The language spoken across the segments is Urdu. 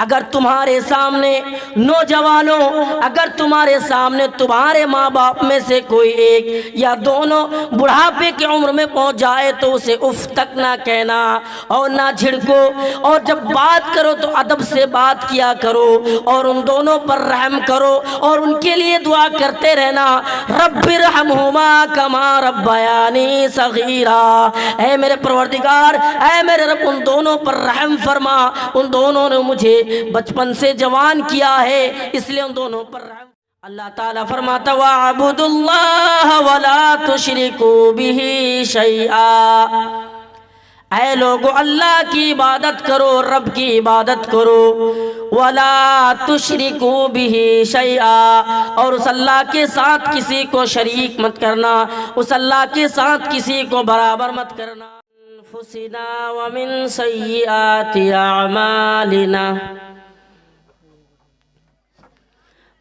اگر تمہارے سامنے نوجوانوں، اگر تمہارے سامنے تمہارے ماں باپ میں سے کوئی ایک یا دونوں بڑھاپے کی عمر میں پہنچ جائے تو اسے اف تک نہ کہنا اور نہ جھڑکو، اور جب بات کرو تو ادب سے بات کیا کرو اور ان دونوں پر رحم کرو اور ان کے لیے دعا کرتے رہنا، رب ارحمہما کما ربیانی صغیرا، اے میرے پروردگار، اے میرے رب ان دونوں پر رحم فرما، ان دونوں نے مجھے بچپن سے جوان کیا ہے، اس لیے ان دونوں پر رحم۔ اللہ تعالیٰ فرماتا وَاعْبُدُوا اللَّهَ وَلَا تُشْرِكُوا بِهِ شَيْئًا، اے لوگو اللہ کی عبادت کرو، رب کی عبادت کرو، وَلَا تُشْرِكُوا بِهِ شَيْئًا، اور اس اللہ کے ساتھ کسی کو شریک مت کرنا، اس اللہ کے ساتھ کسی کو برابر مت کرنا۔ أنفسنا ومن سيئات أعمالنا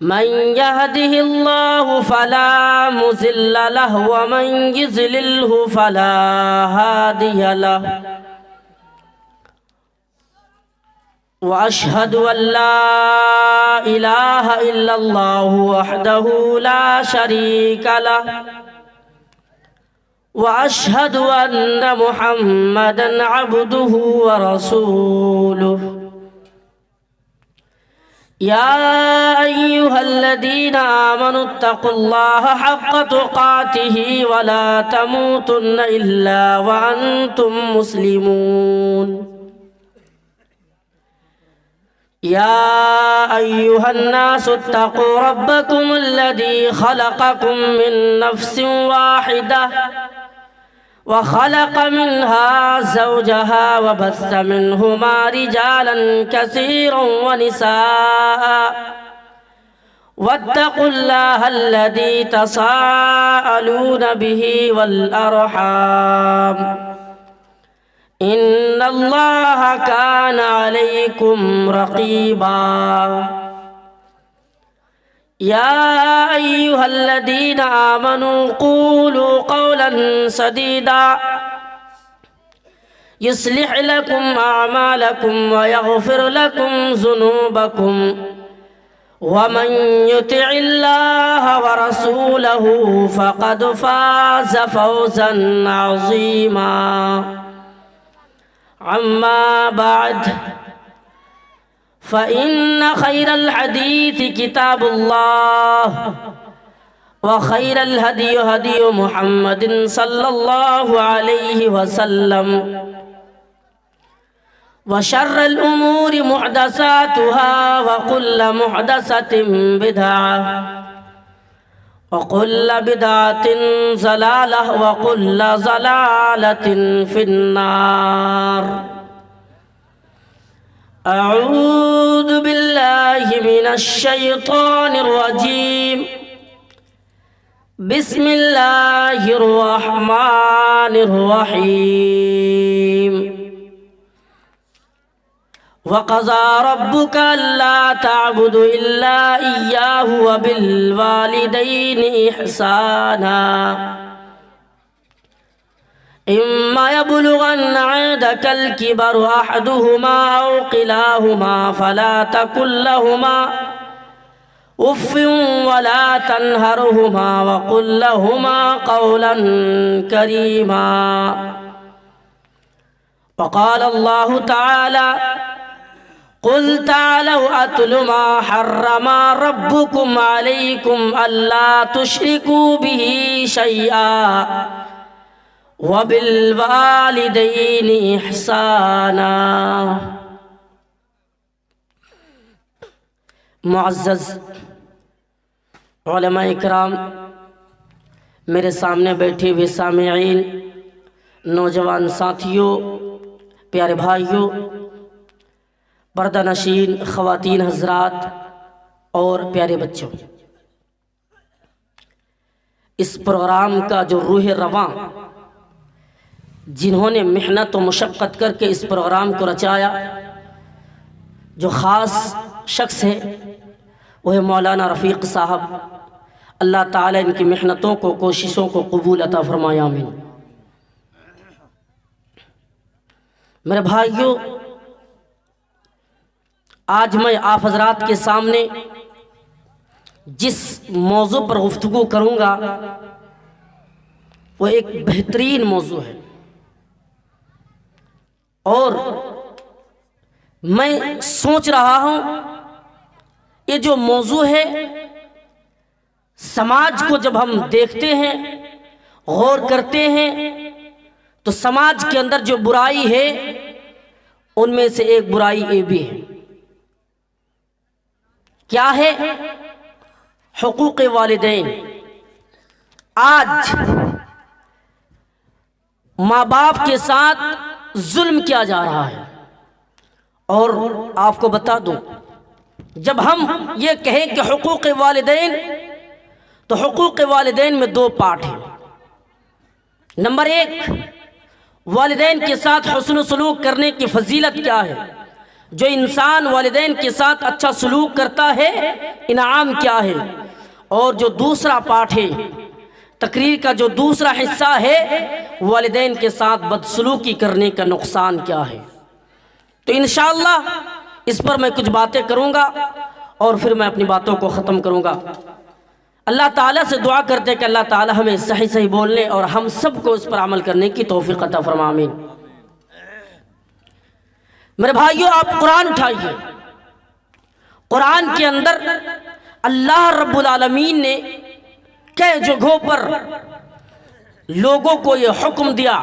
من يهده الله فلا مضل له ومن يضلله فلا هادي له، وأشهد أن لا إله إلا الله وحده لا شريك له، وأشهد أن محمدًا عبده ورسوله۔ يا أيها الذين آمنوا اتقوا الله حق تقاته ولا تموتن إلا وأنتم مسلمون۔ يا أيها الناس اتقوا ربكم الذي خلقكم من نفس واحدة وخلق منها زوجها وبث منهما رجالا كثيرا ونساء، واتقوا الله الذي تساءلون به والأرحام إن الله كان عليكم رقيبا۔ يا أيها الذين آمنوا قولوا قولا سديدا يصلح لكم أعمالكم ويغفر لكم ذنوبكم، ومن يطع الله ورسوله فقد فاز فوزا عظيما۔ أما بعد، فإن خير الحديث كتاب الله، وخير الهدي هدي محمد صلى الله عليه وسلم، وشر الأمور محدثاتها، وكل محدثة بدعة، وكل بدعة ضلالة، وكل ضلالة في النار۔ أعوذ بالله من الشيطان الرجيم، بسم الله الرحمن الرحيم۔ وقضى ربك ألا تعبدوا إلا إياه وبالوالدين إحسانا، إما يبلغن عندك الكبر أحدهما أو كلاهما فلا تقل لهما أف ولا تنهرهما وقل لهما قولا كريما۔ وقال الله تعالى قل تعالوا أتل ما حرم ربكم عليكم ألا تشركوا به شيئا وبالوالدين إحسانا۔ معزز علماء اکرام، میرے سامنے بیٹھے ہوئے سامعین، نوجوان ساتھیوں، پیارے بھائیوں، پردہ نشین خواتین حضرات اور پیارے بچوں، اس پروگرام کا جو روح رواں، جنہوں نے محنت و مشقت کر کے اس پروگرام کو رچایا، جو خاص شخص ہے وہ ہے مولانا رفیق صاحب، اللہ تعالیٰ ان کی محنتوں کو، کوششوں کو قبول عطا فرمائے، آمین۔ میرے بھائیوں، آج میں آپ حضرات کے سامنے جس موضوع پر گفتگو کروں گا وہ ایک بہترین موضوع ہے، اور میں سوچ رہا ہوں یہ جو موضوع ہے سماج کو جب ہم دیکھتے ہیں، غور کرتے ہیں، تو سماج کے اندر جو برائی ہے ان میں سے ایک برائی یہ بھی ہے، کیا ہے؟ حقوق والدین۔ آج ماں باپ کے ساتھ ظلم کیا جا رہا ہے، اور آپ کو بتا دوں جب ہم یہ کہیں کہ حقوق والدین تو حقوق والدین میں دو پارٹ ہیں۔ نمبر ایک، والدین کے ساتھ حسن و سلوک کرنے کی فضیلت کیا ہے، جو انسان والدین کے ساتھ اچھا سلوک کرتا ہے انعام کیا ہے، اور جو دوسرا پارٹ ہے تقریر کا جو دوسرا حصہ ہے والدین کے ساتھ بدسلوکی کرنے کا نقصان کیا ہے۔ تو انشاءاللہ اس پر میں کچھ باتیں کروں گا اور پھر میں اپنی باتوں کو ختم کروں گا۔ اللہ تعالیٰ سے دعا کرتے کہ اللہ تعالیٰ ہمیں صحیح صحیح بولنے اور ہم سب کو اس پر عمل کرنے کی توفیق عطا فرمائے، آمین۔ میرے بھائیوں، آپ قرآن اٹھائیے، قرآن کے اندر اللہ رب العالمین نے کئی جگہوں پر لوگوں کو یہ حکم دیا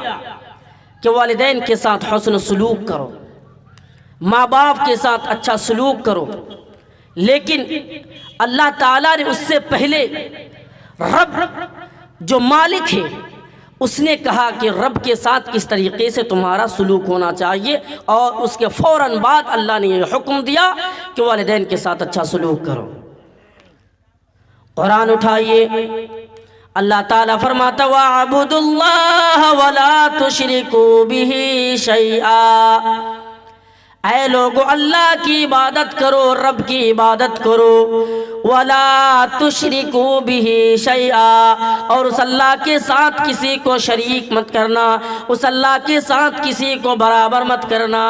کہ والدین کے ساتھ حسن سلوک کرو، ماں باپ کے ساتھ اچھا سلوک کرو، لیکن اللہ تعالیٰ نے اس سے پہلے رب جو مالک ہے اس نے کہا کہ رب کے ساتھ کس طریقے سے تمہارا سلوک ہونا چاہیے، اور اس کے فوراً بعد اللہ نے یہ حکم دیا کہ والدین کے ساتھ اچھا سلوک کرو۔ قرآن اٹھائیے، اللہ تعالیٰ فرماتا وَاعْبُدُوا اللَّهَ وَلَا تُشْرِكُوا بِهِ شَيْئًا، اے لوگو اللہ کی عبادت کرو، رب کی عبادت کرو، وَلَا تُشْرِكُوا بِهِ شَيْئًا، اور اس اللہ کے ساتھ کسی کو شریک مت کرنا، اس اللہ کے ساتھ کسی کو برابر مت کرنا۔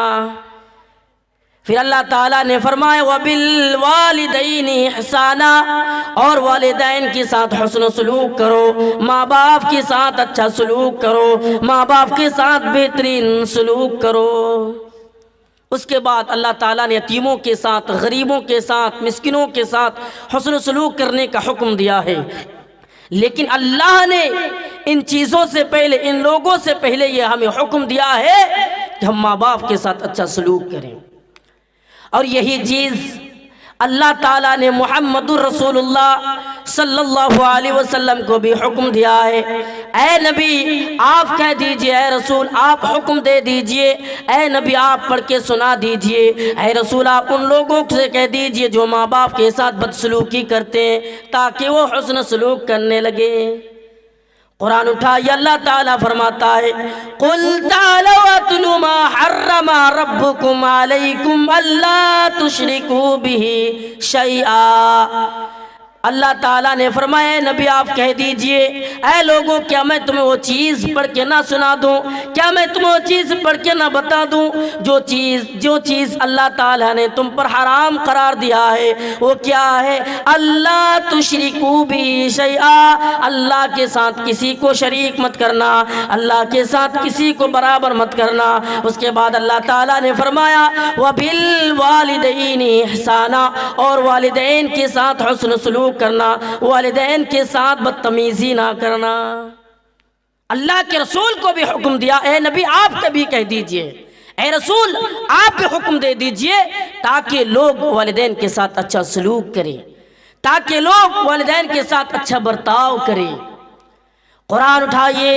پھر اللہ تعالیٰ نے فرمایا وَبِالْوَالِدَيْنِ إِحْسَانًا، اور والدین کے ساتھ حسن و سلوک کرو، ماں باپ کے ساتھ اچھا سلوک کرو، ماں باپ کے ساتھ بہترین سلوک کرو۔ اس کے بعد اللہ تعالیٰ نے یتیموں کے ساتھ، غریبوں کے ساتھ، مسکینوں کے ساتھ حسن و سلوک کرنے کا حکم دیا ہے، لیکن اللہ نے ان چیزوں سے پہلے، ان لوگوں سے پہلے یہ ہمیں حکم دیا ہے کہ ہم ماں باپ کے ساتھ اچھا سلوک کریں، اور یہی چیز اللہ تعالیٰ نے محمد الرسول اللہ صلی اللہ علیہ وسلم کو بھی حکم دیا ہے۔ اے نبی آپ کہہ دیجئے، اے رسول آپ حکم دے دیجئے، اے نبی آپ پڑھ کے سنا دیجئے، اے رسول آپ ان لوگوں سے کہہ دیجئے جو ماں باپ کے ساتھ بدسلوکی کرتے ہیں تاکہ وہ حسن سلوک کرنے لگے۔ قرآن اٹھائیے، اللہ تعالیٰ فرماتا ہے قُلْ تَعَالَوْا أَتْلُوا مَا حَرَّمَ رَبُّكُمْ عَلَيْكُمْ أَلَّا تُشْرِكُوا بِهِ شَيْئًا۔ اللہ تعالیٰ نے فرمایا اے نبی آپ کہہ دیجئے، اے لوگوں کیا میں تمہیں وہ چیز پڑھ کے نہ سنا دوں، کیا میں تمہیں وہ چیز پڑھ کے نہ بتا دوں جو چیز اللہ تعالیٰ نے تم پر حرام قرار دیا ہے وہ کیا ہے؟ اللہ تشرکوا بہ شیئا، اللہ کے ساتھ کسی کو شریک مت کرنا، اللہ کے ساتھ کسی کو برابر مت کرنا۔ اس کے بعد اللہ تعالیٰ نے فرمایا وَبِالْوَالِدَيْنِ إِحْسَانًا، اور والدین کے ساتھ حسن سلوک کرنا، والدین کے ساتھ بدتمیزی نہ کرنا۔ اللہ کے رسول کو بھی حکم دیا اے نبی آپ کبھی کہہ دیجئے، اے رسول آپ بھی حکم دے دیجئے تاکہ لوگ والدین کے ساتھ اچھا سلوک کریں، تاکہ لوگ والدین کے ساتھ اچھا برتاؤ کریں۔ قرآن اٹھائیے،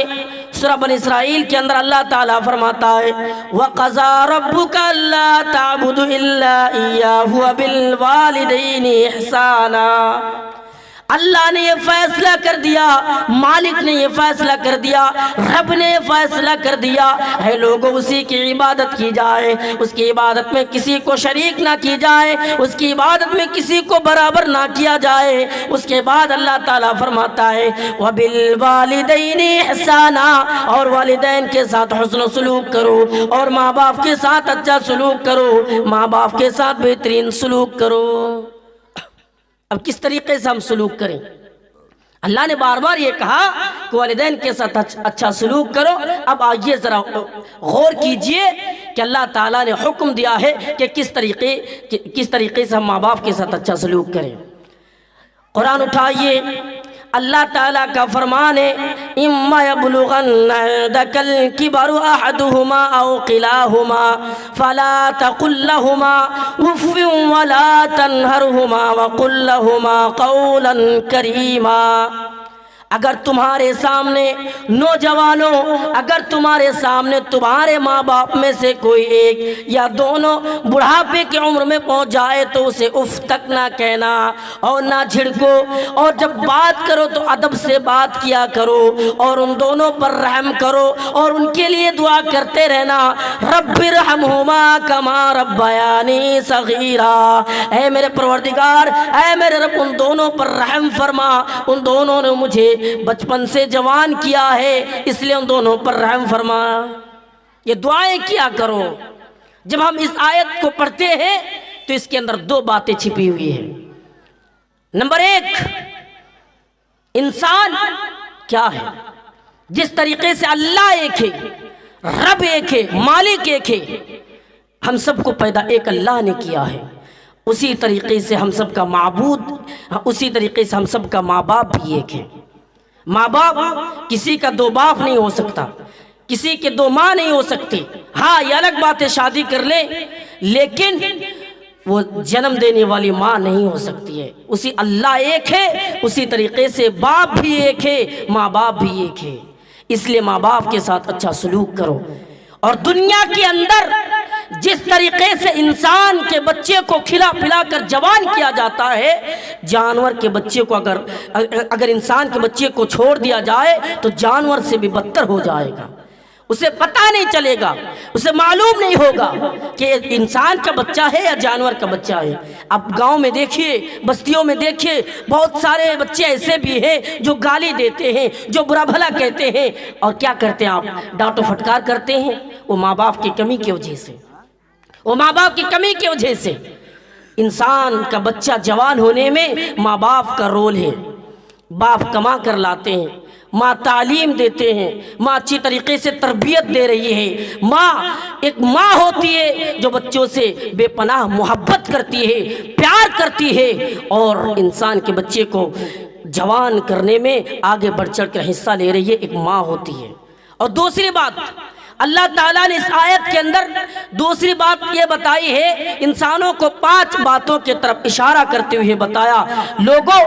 سورہ بنی اسرائیل کے اندر اللہ تعالیٰ فرماتا ہے وَقَضَىٰ رَبُّكَ أَلَّا تَعْبُدُوا إِلَّا إِيَّاهُ وَبِالْوَالِدَيْنِ إِحْسَانًا، اللہ نے یہ فیصلہ کر دیا، مالک نے یہ فیصلہ کر دیا، رب نے یہ فیصلہ کر دیا ہے لوگوں اسی کی عبادت کی جائے، اس کی عبادت میں کسی کو شریک نہ کی جائے، اس کی عبادت میں کسی کو برابر نہ کیا جائے۔ اس کے بعد اللہ تعالیٰ فرماتا ہے وَبِالْوَالِدَيْنِ إِحْسَانًا، اور والدین کے ساتھ حسن و سلوک کرو، اور ماں باپ کے ساتھ اچھا سلوک کرو، ماں باپ کے ساتھ بہترین سلوک کرو۔ اب کس طریقے سے ہم سلوک کریں؟ اللہ نے بار بار یہ کہا کہ والدین کے ساتھ اچھا سلوک کرو۔ اب آئیے ذرا غور کیجئے کہ اللہ تعالیٰ نے حکم دیا ہے کہ کس طریقے سے ہم ماں باپ کے ساتھ اچھا سلوک کریں۔ قرآن اٹھائیے، اللہ تعالیٰ کا فرمان ہے اِمَّا يَبْلُغَنَّ عِندَكَ الْكِبَرُ أَحَدُهُمَا أَوْ كِلَاهُمَا فَلَا تَقُل لَّهُمَا أُفٍّ وَلَا تَنْهَرْهُمَا وَقُل لَّهُمَا قَوْلًا كَرِيمًا۔ اگر تمہارے سامنے نوجوانوں، اگر تمہارے سامنے تمہارے ماں باپ میں سے کوئی ایک یا دونوں بڑھاپے کی عمر میں پہنچ جائے تو اسے اف تک نہ کہنا اور نہ جھڑکو، اور جب بات کرو تو ادب سے بات کیا کرو، اور ان دونوں پر رحم کرو اور ان کے لیے دعا کرتے رہنا رب ارحمہما کما ربیانی صغیرا۔ اے میرے پروردگار، اے میرے رب، ان دونوں پر رحم فرما، ان دونوں نے مجھے بچپن سے جوان کیا ہے، اس لیے ان دونوں پر رحم فرما۔ یہ دعائیں کیا کرو۔ جب ہم اس آیت کو پڑھتے ہیں تو اس کے اندر دو باتیں چھپی ہوئی ہیں۔ نمبر ایک، انسان کیا ہے؟ جس طریقے سے اللہ ایک ہے، رب ایک ہے، مالک ایک ہے، ہم سب کو پیدا ایک اللہ نے کیا ہے، اسی طریقے سے ہم سب کا معبود، اسی طریقے سے ہم سب کا ماں باپ بھی ایک ہے۔ ماں باپ کسی کا دو باپ نہیں ہو سکتا، کسی کے دو ماں نہیں ہو سکتی۔ ہاں یہ الگ بات ہے شادی کر لیں، لیکن وہ جنم دینے والی ماں نہیں ہو سکتی ہے۔ اسی اللہ ایک ہے، اسی طریقے سے باپ بھی ایک ہے، ماں باپ بھی ایک ہے۔ اس لیے ماں باپ کے ساتھ اچھا سلوک کرو۔ اور دنیا کے اندر جس طریقے سے انسان کے بچے کو کھلا پلا کر جوان کیا جاتا ہے، جانور کے بچے کو اگر انسان کے بچے کو چھوڑ دیا جائے تو جانور سے بھی بدتر ہو جائے گا۔ اسے پتہ نہیں چلے گا، اسے معلوم نہیں ہوگا کہ انسان کا بچہ ہے یا جانور کا بچہ ہے۔ اب گاؤں میں دیکھیے، بستیوں میں دیکھیے، بہت سارے بچے ایسے بھی ہیں جو گالی دیتے ہیں، جو برا بھلا کہتے ہیں، اور کیا کرتے ہیں آپ؟ ڈانٹ و پھٹکار کرتے ہیں۔ وہ ماں باپ کی کمی کی وجہ سے، وہ ماں باپ کی کمی کی وجہ سے۔ انسان کا بچہ جوان ہونے میں ماں باپ کا رول ہے۔ باپ کما کر لاتے ہیں، ماں تعلیم دیتے ہیں، ماں اچھی طریقے سے تربیت دے رہی ہے۔ ماں ایک ماں ہوتی ہے جو بچوں سے بے پناہ محبت کرتی ہے، پیار کرتی ہے، اور انسان کے بچے کو جوان کرنے میں آگے بڑھ چڑھ کر حصہ لے رہی ہے، ایک ماں ہوتی ہے۔ اور دوسری بات، اللہ تعالیٰ نے اس آیت کے اندر دوسری بات یہ بتائی ہے، انسانوں کو 5 باتوں کے طرف اشارہ کرتے ہوئے بتایا، لوگوں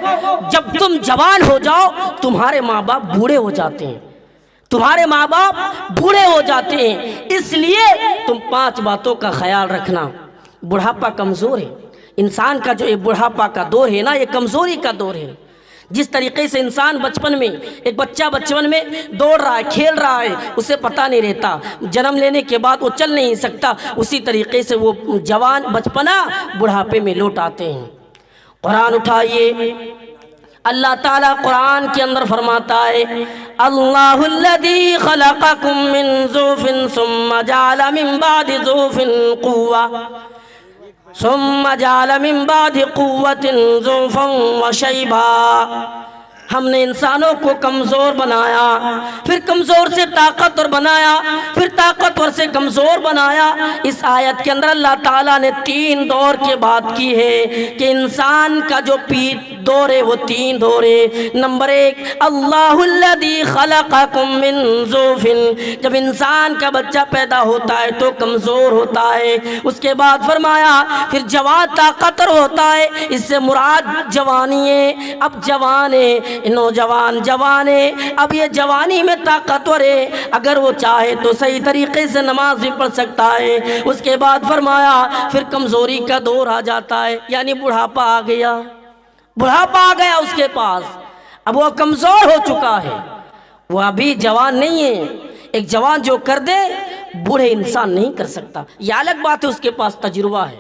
جب تم جوان ہو جاؤ تمہارے ماں باپ بوڑھے ہو جاتے ہیں، تمہارے ماں باپ بوڑھے ہو جاتے ہیں، اس لیے تم 5 باتوں کا خیال رکھنا۔ بڑھاپا کمزور ہے، انسان کا جو یہ بڑھاپا کا دور ہے نا، یہ کمزوری کا دور ہے۔ جس طریقے سے انسان بچپن میں، ایک بچہ بچپن میں دوڑ رہا ہے، کھیل رہا ہے، اسے پتہ نہیں رہتا، جنم لینے کے بعد وہ چل نہیں سکتا، اسی طریقے سے وہ جوان بچپنا بڑھاپے میں لوٹ آتے ہیں۔ قرآن اٹھائیے، اللہ تعالیٰ قرآن کے اندر فرماتا ہے اللہ الذی خلقکم من ضعف ثم جعل من بعد ضعف قوة ثم جعل من بعد قوة ضعفا وشیبا۔ ہم نے انسانوں کو کمزور بنایا، پھر کمزور سے طاقتور بنایا، پھر طاقتور سے کمزور بنایا۔ اس آیت کے اندر اللہ تعالیٰ نے 3 دور کی بات کی ہے کہ انسان کا جو دور ہے وہ 3 دور ہے۔ نمبر 1، اللہ الذی خلقکم من ضعف، جب انسان کا بچہ پیدا ہوتا ہے تو کمزور ہوتا ہے، اس کے بعد فرمایا پھر جوان طاقتور ہوتا ہے، اس سے مراد جوانی ہے۔ اب جوان ہے، نوجوان جوان ہے، اب یہ جوانی میں طاقتور ہے، اگر وہ چاہے تو صحیح طریقے سے نماز بھی پڑھ سکتا ہے۔ اس کے بعد فرمایا پھر کمزوری کا دور آ جاتا ہے، یعنی بڑھاپا آ گیا۔ بڑھاپا آ گیا اس کے پاس، اب وہ کمزور ہو چکا ہے، وہ ابھی جوان نہیں ہے۔ ایک جوان جو کر دے بوڑھے انسان نہیں کر سکتا، یہ الگ بات ہے، اس کے پاس تجربہ ہے،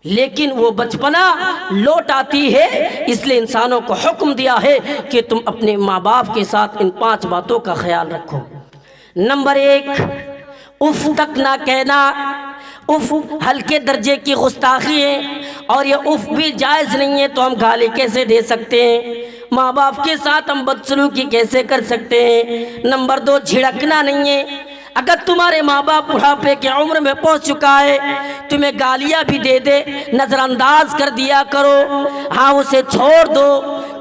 لیکن وہ بچپنا لوٹ آتی ہے۔ اس لیے انسانوں کو حکم دیا ہے کہ تم اپنے ماں باپ کے ساتھ ان 5 باتوں کا خیال رکھو۔ نمبر 1، اف تک نہ کہنا۔ اف ہلکے درجے کی گستاخی ہے، اور یہ اف بھی جائز نہیں ہے، تو ہم گالی کیسے دے سکتے ہیں؟ ماں باپ کے ساتھ ہم بدسلوکی کیسے کر سکتے ہیں؟ نمبر 2، جھڑکنا نہیں ہے۔ اگر تمہارے ماں باپ بڑھاپے کی عمر میں پہنچ چکا ہے، تمہیں گالیاں بھی دے دے، نظر انداز کر دیا کرو، ہاں اسے چھوڑ دو،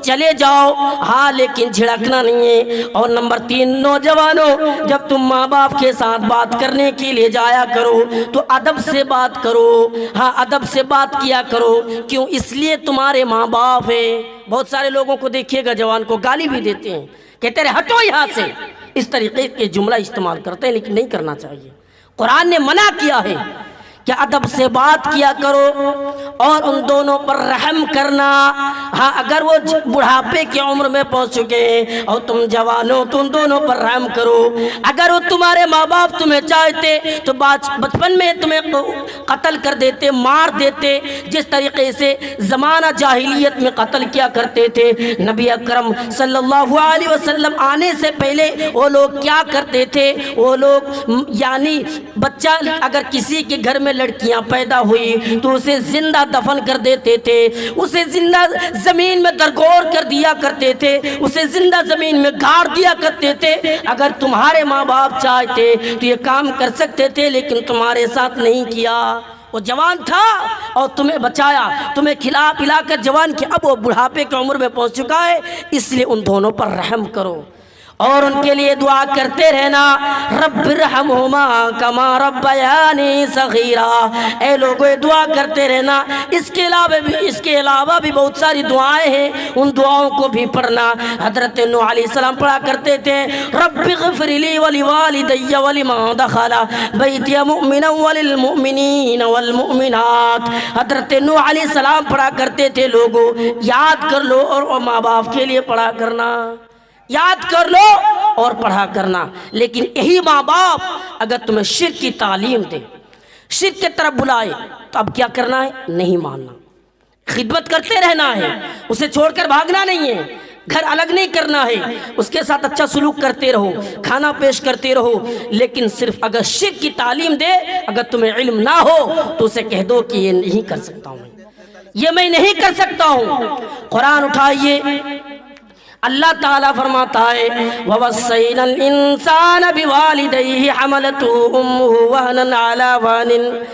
چلے جاؤ، ہاں لیکن جھڑکنا نہیں ہے۔ اور نمبر 3، نوجوانوں، جب تم ماں باپ کے ساتھ بات کرنے کے لیے جایا کرو تو ادب سے بات کرو، ہاں ادب سے بات کیا کرو۔ کیوں؟ اس لیے تمہارے ماں باپ ہے۔ بہت سارے لوگوں کو دیکھیے گا جوان کو گالی بھی دیتے ہیں، کہتے رہے ہٹو یہاں سے، اس طریقے کے جملہ استعمال کرتے ہیں، لیکن نہیں کرنا چاہیے۔ قرآن نے منع کیا ہے کہ ادب سے بات کیا کرو اور ان دونوں پر رحم کرنا۔ ہاں اگر وہ بڑھاپے کی عمر میں پہنچ چکے ہیں اور تم جوان ہو تو ان دونوں پر رحم کرو۔ اگر وہ تمہارے ماں باپ تمہیں چاہتے تو بچپن میں تمہیں قتل کر دیتے، مار دیتے، جس طریقے سے زمانہ جاہلیت میں قتل کیا کرتے تھے۔ نبی اکرم صلی اللہ علیہ وسلم آنے سے پہلے وہ لوگ کیا کرتے تھے؟ وہ لوگ یعنی بچہ اگر کسی کے گھر میں لڑکیاں پیدا ہوئی تو اسے زندہ دفن کر دیتے تھے، اسے زندہ زمین میں درگور کر دیا کرتے تھے، اسے زندہ زمین میں گاڑ دیا کرتے تھے۔ اگر تمہارے ماں باپ چاہتے تو یہ کام کر سکتے تھے، لیکن تمہارے ساتھ نہیں کیا۔ وہ جوان تھا اور تمہیں بچایا، تمہیں کھلا پلا کر جوان کیا، اب وہ بڑھاپے کی عمر میں پہنچ چکا ہے، اس لیے ان دونوں پر رحم کرو اور ان کے لیے دعا کرتے رہنا، رب ارحمہما کما ربیانی صغیرا۔ اے لوگوں دعا کرتے رہنا۔ اس کے علاوہ بھی بہت ساری دعائیں ہیں، ان دعاؤں کو بھی پڑھنا۔ حضرت نوح علیہ السلام پڑھا کرتے تھے، رب اغفر لی ولوالدی ولمن دخل بیتی مؤمنا وللمؤمنین والمؤمنات۔ حضرت نوح علیہ السلام پڑھا کرتے تھے، لوگوں یاد کر لو اور ماں باپ کے لیے پڑھا کرنا، یاد کر لو اور پڑھا کرنا۔ لیکن یہی ماں باپ اگر تمہیں شرک کی تعلیم دے، شرک کی طرف بلائے، تو اب کیا کرنا ہے؟ نہیں ماننا، خدمت کرتے رہنا ہے، اسے چھوڑ کر بھاگنا نہیں ہے، گھر الگ نہیں کرنا ہے، اس کے ساتھ اچھا سلوک کرتے رہو، کھانا پیش کرتے رہو۔ لیکن صرف اگر شرک کی تعلیم دے، اگر تمہیں علم نہ ہو تو اسے کہہ دو کہ یہ نہیں کر سکتا ہوں، یہ میں نہیں کر سکتا ہوں۔ قرآن اٹھائیے، اللہ تعالیٰ فرماتا ہے وَوَصَّيْنَا الْإِنسَانَ بِوَالِدَيْهِ حَمَلَتْهُ أُمُّهُ وَهْنًا عَلَى وَهْنٍ۔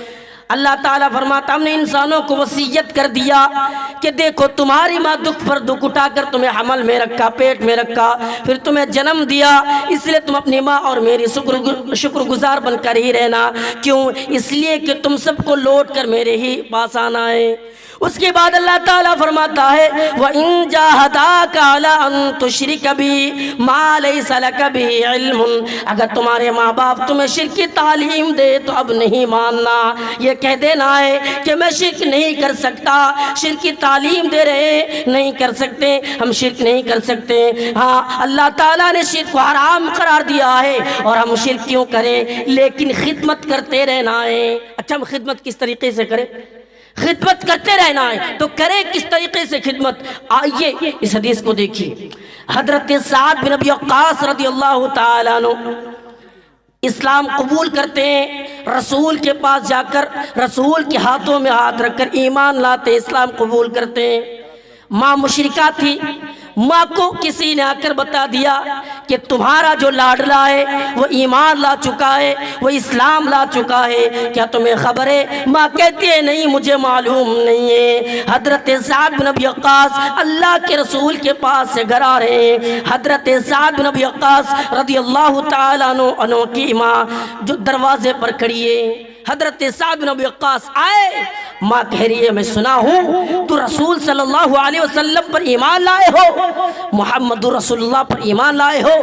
اللہ تعالیٰ فرماتا ہم نے انسانوں کو وصیت کر دیا کہ دیکھو تمہاری ماں دکھ پر دکھ اٹھا کر تمہیں حمل میں رکھا، پیٹ میں رکھا، پھر تمہیں جنم دیا، اس لیے تم اپنی ماں اور میری شکر گزار بن کر ہی رہنا۔ کیوں؟ اس لیے کہ تم سب کو لوٹ کر میرے ہی پاس آنا ہے۔ اس کے بعد اللہ تعالیٰ فرماتا ہے وَإِن جَاهَدَاكَ عَلَىٰ أَن تُشْرِكَ بِي مَا لَيْسَ لَكَ بِهِ عِلْمٌ۔ اگر تمہارے ماں باپ تمہیں شرک کی تعلیم دے تو اب نہیں ماننا، یہ کہہ دینا ہے کہ میں شرک نہیں کر سکتا، شرک کی تعلیم دے رہے نہیں کر سکتے، ہم شرک نہیں کر سکتے۔ ہاں اللہ تعالیٰ نے شرک کو حرام قرار دیا ہے اور ہم شرک کیوں کریں؟ لیکن خدمت کرتے رہنا ہے۔ اچھا ہم خدمت کس طریقے سے کریں؟ خدمت کرتے رہنا ہے، تو کرے کس طریقے سے خدمت؟ آئیے اس حدیث کو دیکھیے۔ حضرت سعد بن ابی وقاص رضی اللہ تعالیٰ عنہ اسلام قبول کرتے ہیں، رسول کے پاس جا کر رسول کے ہاتھوں میں ہاتھ رکھ کر ایمان لاتے، اسلام قبول کرتے ہیں۔ ماں مشرکہ تھی، ماں کو کسی نے آ کر بتا دیا کہ تمہارا جو لاڈلا ہے وہ ایمان لا چکا ہے، وہ اسلام لا چکا ہے، کیا تمہیں خبر ہے؟ ماں کہتی ہے نہیں مجھے معلوم نہیں ہے۔ حضرت سعد بن ابی وقاص اللہ کے رسول کے پاس سے گھر آ رہے ہیں۔ حضرت سعد بن ابی وقاص رضی اللہ تعالیٰ عنہ کی ماں جو دروازے پر کھڑی ہے، حضرت سعد بن ابی وقاص آئے، ماں کہہ رہی ہے میں سنا ہوں تو رسول صلی اللہ علیہ وسلم پر ایمان لائے ہو، محمد رسول اللہ پر ایمان لائے ہو۔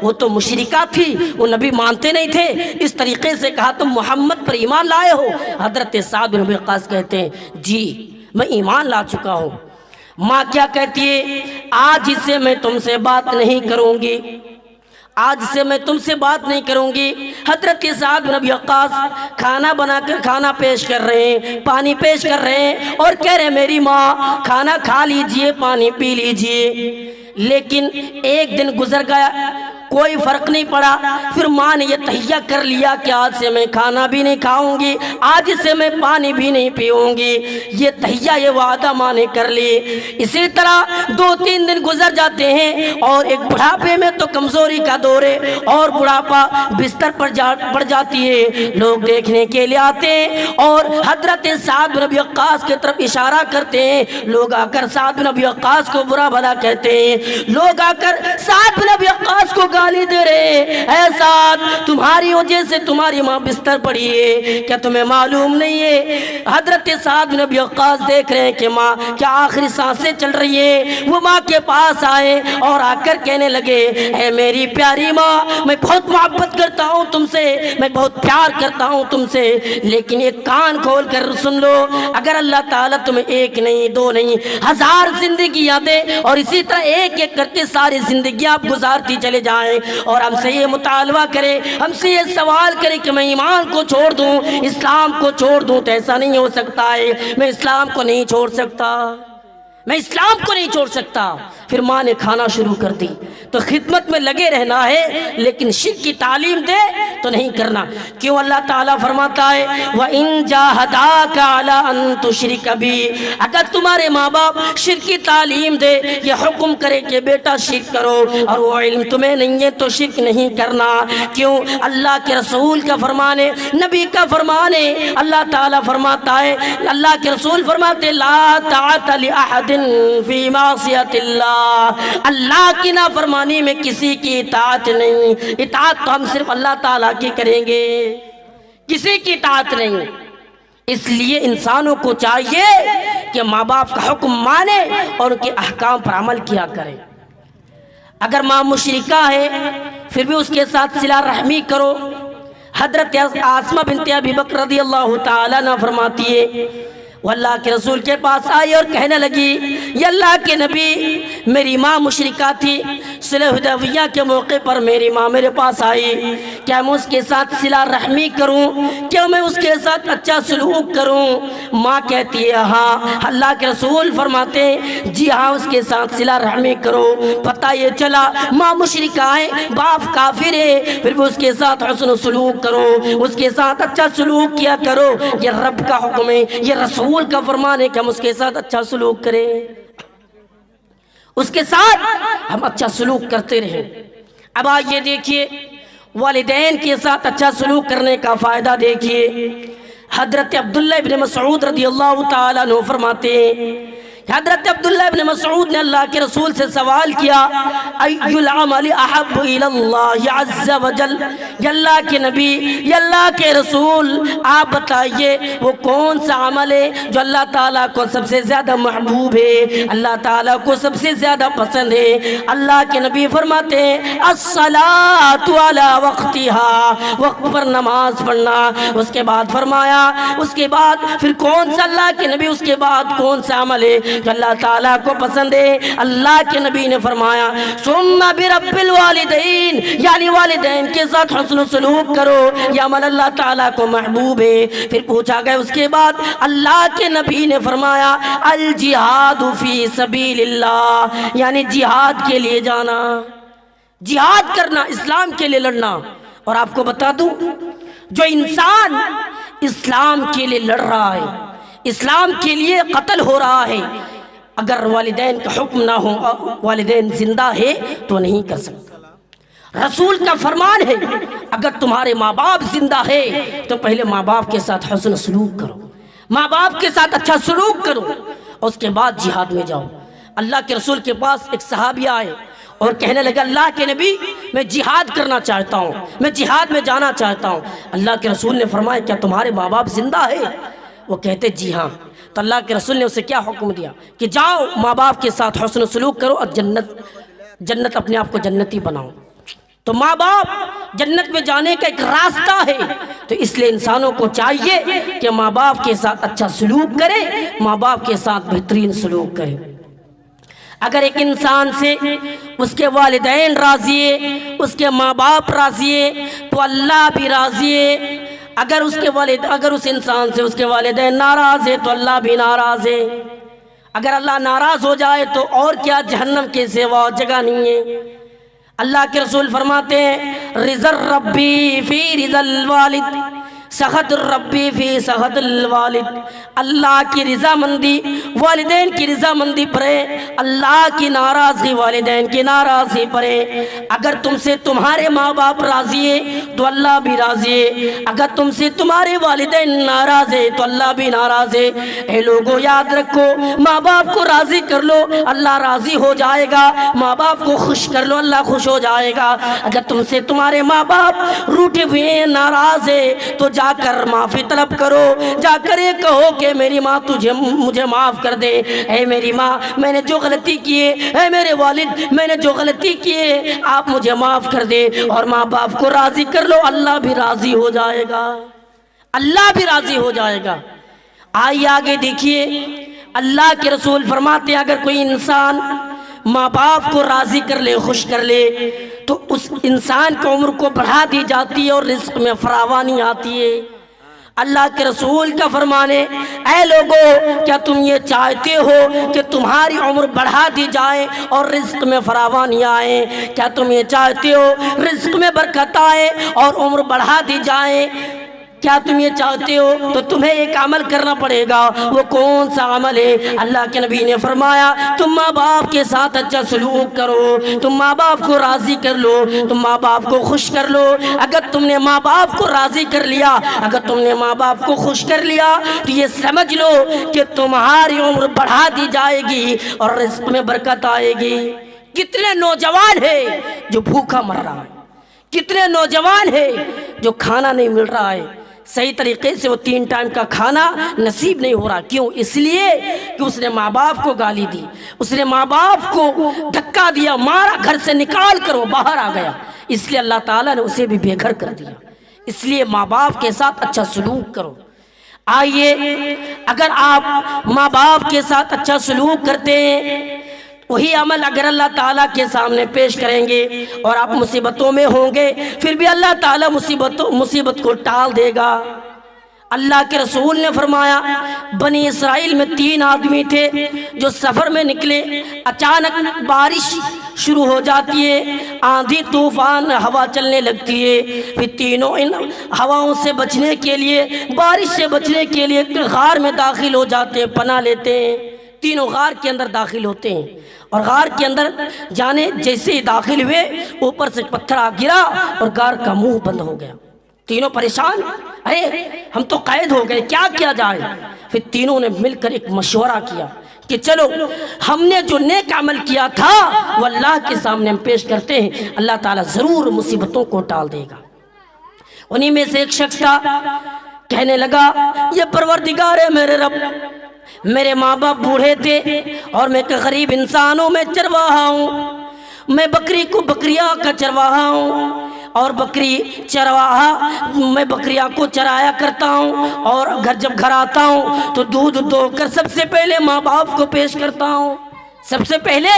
وہ تو مشرکہ تھی، وہ نبی مانتے نہیں تھے، اس طریقے سے کہا تم محمد پر ایمان لائے ہو؟ حضرت سعد بن ابی وقاص کہتے ہیں جی میں ایمان لا چکا ہوں۔ ماں کیا کہتی ہے؟ آج سے میں تم سے بات نہیں کروں گی، آج سے میں تم سے بات نہیں کروں گی۔ حضرت سعد بن ابی وقاص کھانا بنا کر کھانا پیش کر رہے ہیں، پانی پیش کر رہے ہیں اور کہہ رہے ہیں میری ماں کھانا کھا لیجئے، پانی پی لیجئے۔ لیکن ایک دن گزر گیا، کوئی فرق نہیں پڑا۔ پھر ماں نے یہ تہیہ کر لیا کہ آج سے میں کھانا بھی نہیں کھاؤں گی، آج سے میں پانی بھی نہیں پیوں گی۔ یہ تہیہ، یہ وعدہ ماں نے کر لی۔ اسی طرح 2-3 دن گزر جاتے ہیں اور ایک بڑھاپے میں تو کمزوری کا دور ہے اور بڑھاپا بستر پر پڑ جاتی ہے۔ لوگ دیکھنے کے لیے آتے ہیں اور حضرت سعد بن ابی وقاص کی طرف اشارہ کرتے ہیں۔ لوگ آ کر سعد بن ابی وقاص کو برا بھلا کہتے ہیں، لوگ آ کر سعد بن ابی وقاص کو گالی دے رہے، اے سعد تمہاری وجہ سے تمہاری ماں بستر پڑی ہے، کیا تمہیں معلوم نہیں ہے؟ حضرت سعد بن ابی وقاص دیکھ رہے ہیں کہ ماں کیا آخری سانسیں چل رہی ہے۔ وہ ماں کے پاس آئے اور آ کر کہنے لگے، اے میری پیاری ماں، میں بہت محبت کرتا ہوں تم سے، میں بہت پیار کرتا ہوں تم سے، لیکن ایک کان کھول کر سن لو، اگر اللہ تعالیٰ تمہیں 1 نہیں 2 نہیں 1000 زندگیاں دے اور اسی طرح ایک ایک کرتے ساری زندگیاں آپ گزارتی چلے جائیں اور ہم سے یہ مطالبہ کرے، ہم سے یہ سوال کرے کہ میں ایمان کو چھوڑ دوں، اسلام کو چھوڑ دوں، تو ایسا نہیں ہو سکتا ہے۔ میں اسلام کو نہیں چھوڑ سکتا، میں اسلام کو نہیں چھوڑ سکتا۔ پھر ماں نے کھانا شروع کر دی۔ تو خدمت میں لگے رہنا ہے لیکن شرک کی تعلیم دے تو نہیں کرنا۔ کیوں اللہ تعالیٰ فرماتا ہے وَإِن جَاهَدَاكَ عَلَىٰ أَن تُشْرِكَ بِي، اگر تمہارے ماں باپ شرک کی تعلیم دے، یہ حکم کرے کہ بیٹا شرک کرو اور وہ علم تمہیں نہیں ہے تو شرک نہیں کرنا۔ کیوں؟ اللہ کے رسول کا فرمان ہے، نبی کا فرمان ہے۔ اللہ تعالیٰ فرماتا ہے، اللہ کے رسول فرماتے لا طاعة لأحد فی معصیت اللہ، اللہ کی نافرمانی میں کسی کی اطاعت نہیں۔ اطاعت تو ہم صرف اللہ تعالیٰ کی کریں گے، کسی کی اطاعت نہیں۔ اس لیے انسانوں کو چاہیے کہ ماں باپ کا حکم مانے اور ان کے احکام پر عمل کیا کرے۔ اگر ماں مشرکہ ہے پھر بھی اس کے ساتھ صلہ رحمی کرو۔ حضرت آسمہ بنت ابی بکر رضی اللہ تعالیٰ عنہ فرماتی ہے وہ اللہ کے رسول کے پاس آئی اور کہنے لگی، یا اللہ کے نبی میری ماں مشرکہ تھی، صلح حدیبیہ کے موقع پر میری ماں میرے پاس آئی، کیا میں اس کے ساتھ صلہ رحمی کروں؟ کیا میں اس کے ساتھ اچھا سلوک کروں؟ ماں کہتی ہے ہاں۔ اللہ کے رسول فرماتے ہیں جی ہاں اس کے ساتھ صلہ رحمی کرو۔ پتہ یہ چلا ماں مشرکہ ہے، باپ کافر ہے، پھر بھی اس کے ساتھ حسن سلوک کرو، اس کے ساتھ اچھا سلوک کیا کرو۔ یہ رب کا حکم ہے، یہ رسول کا فرمان ہے کہ ہم اس کے ساتھ اچھا سلوک کریں، اس کے ساتھ ہم اچھا سلوک کرتے رہیں۔ اب آئیے دیکھیے والدین کے ساتھ اچھا سلوک کرنے کا فائدہ دیکھیے۔ حضرت عبداللہ ابن مسعود رضی اللہ تعالیٰ عنہ فرماتے ہیں، حضرت عبداللہ ابن مسعود نے اللہ کے رسول سے سوال کیا ای العمل احب الی اللہ عز وجل، یا اللہ کے نبی، یا اللہ کے رسول آپ بتائیے وہ کون سا عمل ہے جو اللہ تعالیٰ کو سب سے زیادہ محبوب ہے، اللہ تعالیٰ کو سب سے زیادہ پسند ہے؟ اللہ کے نبی فرماتے ہیں الصلاۃ علی وقتها، وقت پر نماز پڑھنا۔ اس کے بعد فرمایا اس کے بعد پھر کون سا، اللہ کے نبی اس کے بعد کون سا عمل ہے جو اللہ تعالیٰ کو پسند ہے؟ اللہ کے نبی نے فرمایا ثم برب الوالدین، یعنی والدین کے ساتھ حسن سلوک کرو، یہ عمل اللہ تعالیٰ کو محبوب ہے۔ پھر پوچھا گیا اس کے بعد اللہ کے نبی نے فرمایا الجہاد فی سبیل اللہ، یعنی جہاد کے لیے جانا، جہاد کرنا، اسلام کے لیے لڑنا۔ اور آپ کو بتا دوں جو انسان اسلام کے لیے لڑ رہا ہے، اسلام کے لیے قتل ہو رہا ہے، اگر والدین کا حکم نہ ہو، والدین زندہ ہے تو نہیں کر سکتا۔ رسول کا فرمان ہے اگر تمہارے ماں باپ زندہ ہے تو پہلے ماں باپ کے ساتھ حسن سلوک کرو، ماں باپ کے ساتھ اچھا سلوک کرو، اور اس کے بعد جہاد میں جاؤ۔ اللہ کے رسول کے پاس ایک صحابی آئے اور کہنے لگا اللہ کے نبی میں جہاد کرنا چاہتا ہوں، میں جہاد میں جانا چاہتا ہوں۔ اللہ کے رسول نے فرمایا کیا تمہارے ماں باپ زندہ ہے؟ وہ کہتے جی ہاں۔ تو اللہ کے رسول نے اسے کیا حکم دیا کہ جاؤ ماں باپ کے ساتھ حسن سلوک کرو اور جنت اپنے آپ کو جنتی بناؤ۔ تو ماں باپ جنت میں جانے کا ایک راستہ ہے، تو اس لیے انسانوں کو چاہیے کہ ماں باپ کے ساتھ اچھا سلوک کرے، ماں باپ کے ساتھ بہترین سلوک کرے۔ اگر ایک انسان سے اس کے والدین راضی ہے، اس کے ماں باپ راضی ہے، تو اللہ بھی راضی ہے۔ اگر اس انسان سے اس کے والدین ناراض ہے تو اللہ بھی ناراض ہے۔ اگر اللہ ناراض ہو جائے تو اور کیا جہنم کے سوا جگہ نہیں ہے۔ اللہ کے رسول فرماتے ہیں رضا الربی فی رضا الوالد، سخط الربی فی سخط الوالد۔ اللہ کی رضامندی والدین کی رضامندی پر ہے، اللہ کی ناراضگی والدین کی ناراضگی پر ہے۔ اگر تم سے تمہارے ماں باپ راضی ہے تو اللہ بھی راضی ہے، اگر تم سے تمہارے والدین ناراض ہے تو اللہ بھی ناراض ہے۔ اے لوگوں یاد رکھو، ماں باپ کو راضی کر لو اللہ راضی ہو جائے گا، ماں باپ کو خوش کر لو اللہ خوش ہو جائے گا۔ اگر تم سے تمہارے ماں باپ روٹے ہوئے ہیں ناراض ہے تو جا کر معافی طلب کرو، جا کر یہ کہو کہ میری ماں مجھے معاف کر دے، اے میری ماں میں نے جو غلطی کی ہے، اے میرے والد میں نے جو غلطی کی ہے آپ مجھے معاف کر دے، اور ماں باپ کو راضی کر لو اللہ بھی راضی ہو جائے گا، اللہ بھی راضی ہو جائے گا۔ آئیے آگے دیکھیے، اللہ کے رسول فرماتے ہیں اگر کوئی انسان ماں باپ کو راضی کر لے خوش کر لے تو اس انسان کی عمر کو بڑھا دی جاتی ہے اور رزق میں فراوانی آتی ہے۔ اللہ کے رسول کا فرمانے اے لوگو کیا تم یہ چاہتے ہو کہ تمہاری عمر بڑھا دی جائے اور رزق میں فراوانی آئے؟ کیا تم یہ چاہتے ہو رزق میں برکت آئے اور عمر بڑھا دی جائے؟ کیا تم یہ چاہتے ہو تو تمہیں ایک عمل کرنا پڑے گا، وہ کون سا عمل ہے؟ اللہ کے نبی نے فرمایا تم ماں باپ کے ساتھ اچھا سلوک کرو، تم ماں باپ کو راضی کر لو، تم ماں باپ کو خوش کر لو۔ اگر تم نے ماں باپ کو راضی کر لیا، اگر تم نے ماں باپ کو خوش کر لیا تو یہ سمجھ لو کہ تمہاری عمر بڑھا دی جائے گی اور رزق میں برکت آئے گی۔ کتنے نوجوان ہیں جو بھوکا مر رہا ہے، کتنے نوجوان ہیں جو کھانا نہیں مل رہا ہے، صحیح طریقے سے وہ 3 ٹائم کا کھانا نصیب نہیں ہو رہا۔ کیوں؟ اس لیے کہ اس نے ماں باپ کو گالی دی، اس نے ماں باپ کو دھکا دیا، مارا، گھر سے نکال کر وہ باہر آ گیا، اس لیے اللہ تعالیٰ نے اسے بھی بے گھر کر دیا۔ اس لیے ماں باپ کے ساتھ اچھا سلوک کرو۔ آئیے اگر آپ ماں باپ کے ساتھ اچھا سلوک کرتے ہیں، وہی عمل اگر اللہ تعالیٰ کے سامنے پیش کریں گے اور آپ مصیبتوں میں ہوں گے پھر بھی اللہ تعالیٰ مصیبت کو ٹال دے گا۔ اللہ کے رسول نے فرمایا بنی اسرائیل میں 3 آدمی تھے جو سفر میں نکلے، اچانک بارش شروع ہو جاتی ہے، آندھی طوفان ہوا چلنے لگتی ہے، پھر تینوں ان ہواؤں سے بچنے کے لیے، بارش سے بچنے کے لیے غار میں داخل ہو جاتے ہیں، پناہ لیتے ہیں۔ تینوں غار کے اندر داخل ہوتے ہیں اور غار کے اندر جانے جیسے ہی داخل ہوئے اوپر سے پتھر آ گرا اور غار کا منہ بند ہو گیا۔ تینوں پریشان، ارے ہم تو قید ہو گئے، کیا کیا جائے؟ پھر تینوں نے مل کر ایک مشورہ کیا کہ چلو ہم نے جو نیک عمل کیا تھا وہ اللہ کے سامنے ہم پیش کرتے ہیں، اللہ تعالیٰ ضرور مصیبتوں کو ٹال دے گا۔ انہی میں سے ایک شخص تھا، کہنے لگا یہ پروردگار ہے میرے رب، میرے ماں باپ بوڑھے تھے اور میں ایک غریب انسانوں میں چرواہا ہوں، میں بکری کو بکریاں کا چرواہا ہوں اور میں بکریاں کو چرایا کرتا ہوں، اور جب گھر آتا ہوں تو دودھ دو کر سب سے پہلے ماں باپ کو پیش کرتا ہوں، سب سے پہلے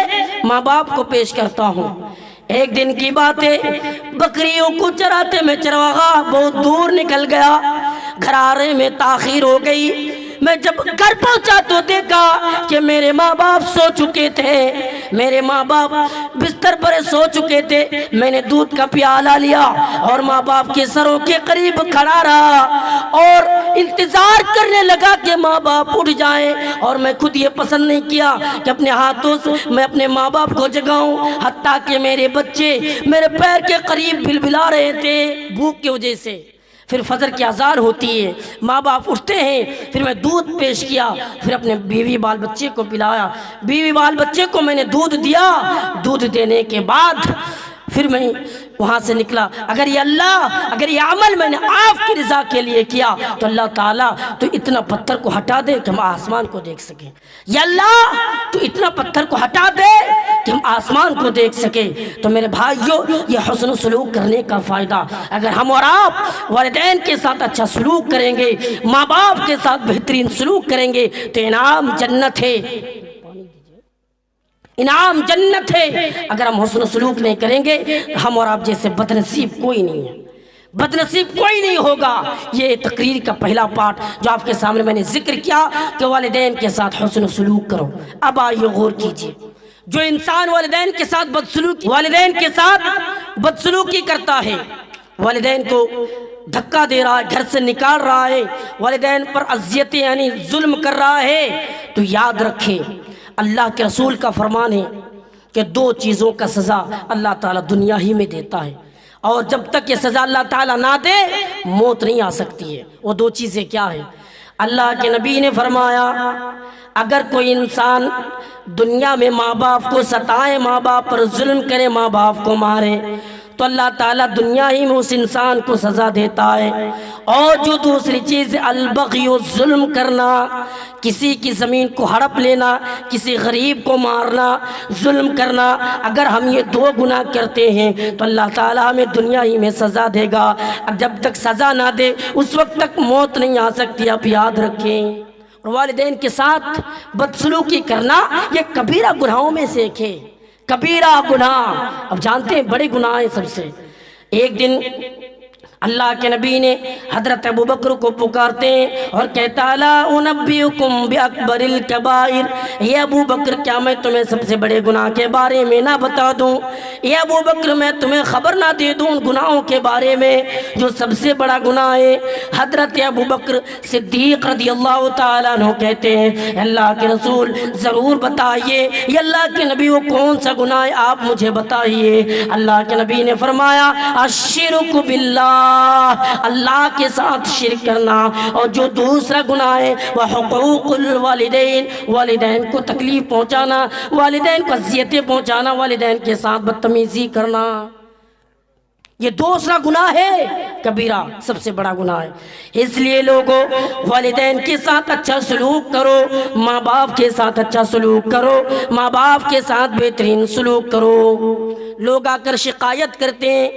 ماں باپ کو پیش کرتا ہوں۔ ایک دن کی بات ہے، بکریوں کو چراتے میں چرواہا بہت دور نکل گیا، گھر آنے میں تاخیر ہو گئی۔ میں جب گھر پہنچا تو دیکھا کہ میرے ماں باپ سو چکے تھے، میرے ماں باپ بستر پر سو چکے تھے۔ میں نے دودھ کا پیالہ لیا اور ماں باپ کے سروں کے قریب کھڑا رہا اور انتظار کرنے لگا کہ ماں باپ اٹھ جائیں، اور میں خود یہ پسند نہیں کیا کہ اپنے ہاتھوں سے میں اپنے ماں باپ کو جگاؤں، حتیٰ کہ میرے بچے میرے پیر کے قریب بلبلا رہے تھے بھوک کی وجہ سے۔ پھر فجر کی اذان ہوتی ہے، ماں باپ اٹھتے ہیں، پھر میں دودھ پیش کیا، پھر اپنے بیوی بال بچے کو پلایا، بیوی بال بچے کو میں نے دودھ دیا۔ دودھ دینے کے بعد پھر میں وہاں سے نکلا۔ اگر یہ عمل میں نے آپ کی رضا کے لیے کیا تو اللہ تعالیٰ تو اتنا پتھر کو ہٹا دے کہ ہم آسمان کو دیکھ سکیں، یا اللہ تو اتنا پتھر کو ہٹا دے کہ ہم آسمان کو دیکھ سکیں۔ تو میرے بھائیوں، یہ حسن و سلوک کرنے کا فائدہ، اگر ہم اور آپ والدین کے ساتھ اچھا سلوک کریں گے، ماں باپ کے ساتھ بہترین سلوک کریں گے تو انعام جنت ہے۔ انعام جنت ہے۔ اگر ہم حسن سلوک نہیں کریں گے ہم اور آپ جیسے بدنصیب کوئی نہیں ہے، بدنصیب کوئی نہیں ہوگا۔ یہ تقریر کا پہلا پارٹ جو آپ کے سامنے میں نے ذکر کیا کہ والدین کے ساتھ حسن سلوک کرو۔ اب آئیے غور کیجئے، جو انسان والدین کے ساتھ بدسلوکی کرتا ہے، والدین کو دھکا دے رہا ہے، گھر سے نکال رہا ہے، والدین پر اذیتیں یعنی ظلم کر رہا ہے، تو یاد رکھے اللہ کے رسول کا فرمان ہے کہ دو چیزوں کا سزا اللہ تعالیٰ دنیا ہی میں دیتا ہے، اور جب تک یہ سزا اللہ تعالیٰ نہ دے موت نہیں آ سکتی ہے۔ وہ دو چیزیں کیا ہیں؟ اللہ کے نبی نے فرمایا اگر کوئی انسان دنیا میں ماں باپ کو ستائے، ماں باپ پر ظلم کرے، ماں باپ کو مارے، تو اللہ تعالیٰ دنیا ہی میں اس انسان کو سزا دیتا ہے۔ اور جو دوسری چیز البغی و ظلم کرنا، کسی کی زمین کو ہڑپ لینا، کسی غریب کو مارنا، ظلم کرنا، اگر ہم یہ دو گناہ کرتے ہیں تو اللہ تعالیٰ ہمیں دنیا ہی میں سزا دے گا۔ اب جب تک سزا نہ دے اس وقت تک موت نہیں آ سکتی، آپ یاد رکھیں۔ اور والدین کے ساتھ بدسلوکی کرنا یہ کبیرہ گناہوں میں سے ایک ہے، کبیرہ گناہ۔ اب جانتے ہیں بڑے گناہ ہیں سب سے۔ ایک دن اللہ کے نبی نے حضرت ابو بکر کو پکارتے ہیں اور کہتا لا انبئکم باکبر الکبائر، یہ ابو بکر کیا میں تمہیں سب سے بڑے گناہ کے بارے میں نہ بتا دوں؟ یہ ابو بکر میں تمہیں خبر نہ دے دوں گناہوں کے بارے میں جو سب سے بڑا گناہ ہے؟ حضرت ابو بکر صدیق رضی اللہ تعالیٰ عنہ کہتے ہیں اللہ کے رسول ضرور بتائیے، یہ اللہ کے نبی وہ کون سا گناہ ہے آپ مجھے بتائیے۔ اللہ کے نبی نے فرمایا الشرک باللہ، اللہ کے ساتھ شرک کرنا، اور جو دوسرا گناہ ہے وہ حقوق الوالدین، والدین کو تکلیف پہنچانا، والدین کو اذیتیں پہنچانا، والدین کے ساتھ بدتمیزی کرنا، یہ دوسرا گناہ ہے، کبیرہ سب سے بڑا گناہ ہے۔ اس لیے لوگوں والدین کے ساتھ اچھا سلوک کرو، ماں باپ کے ساتھ اچھا سلوک کرو، ماں باپ کے ساتھ بہترین سلوک کرو۔ لوگ آ کر شکایت کرتے ہیں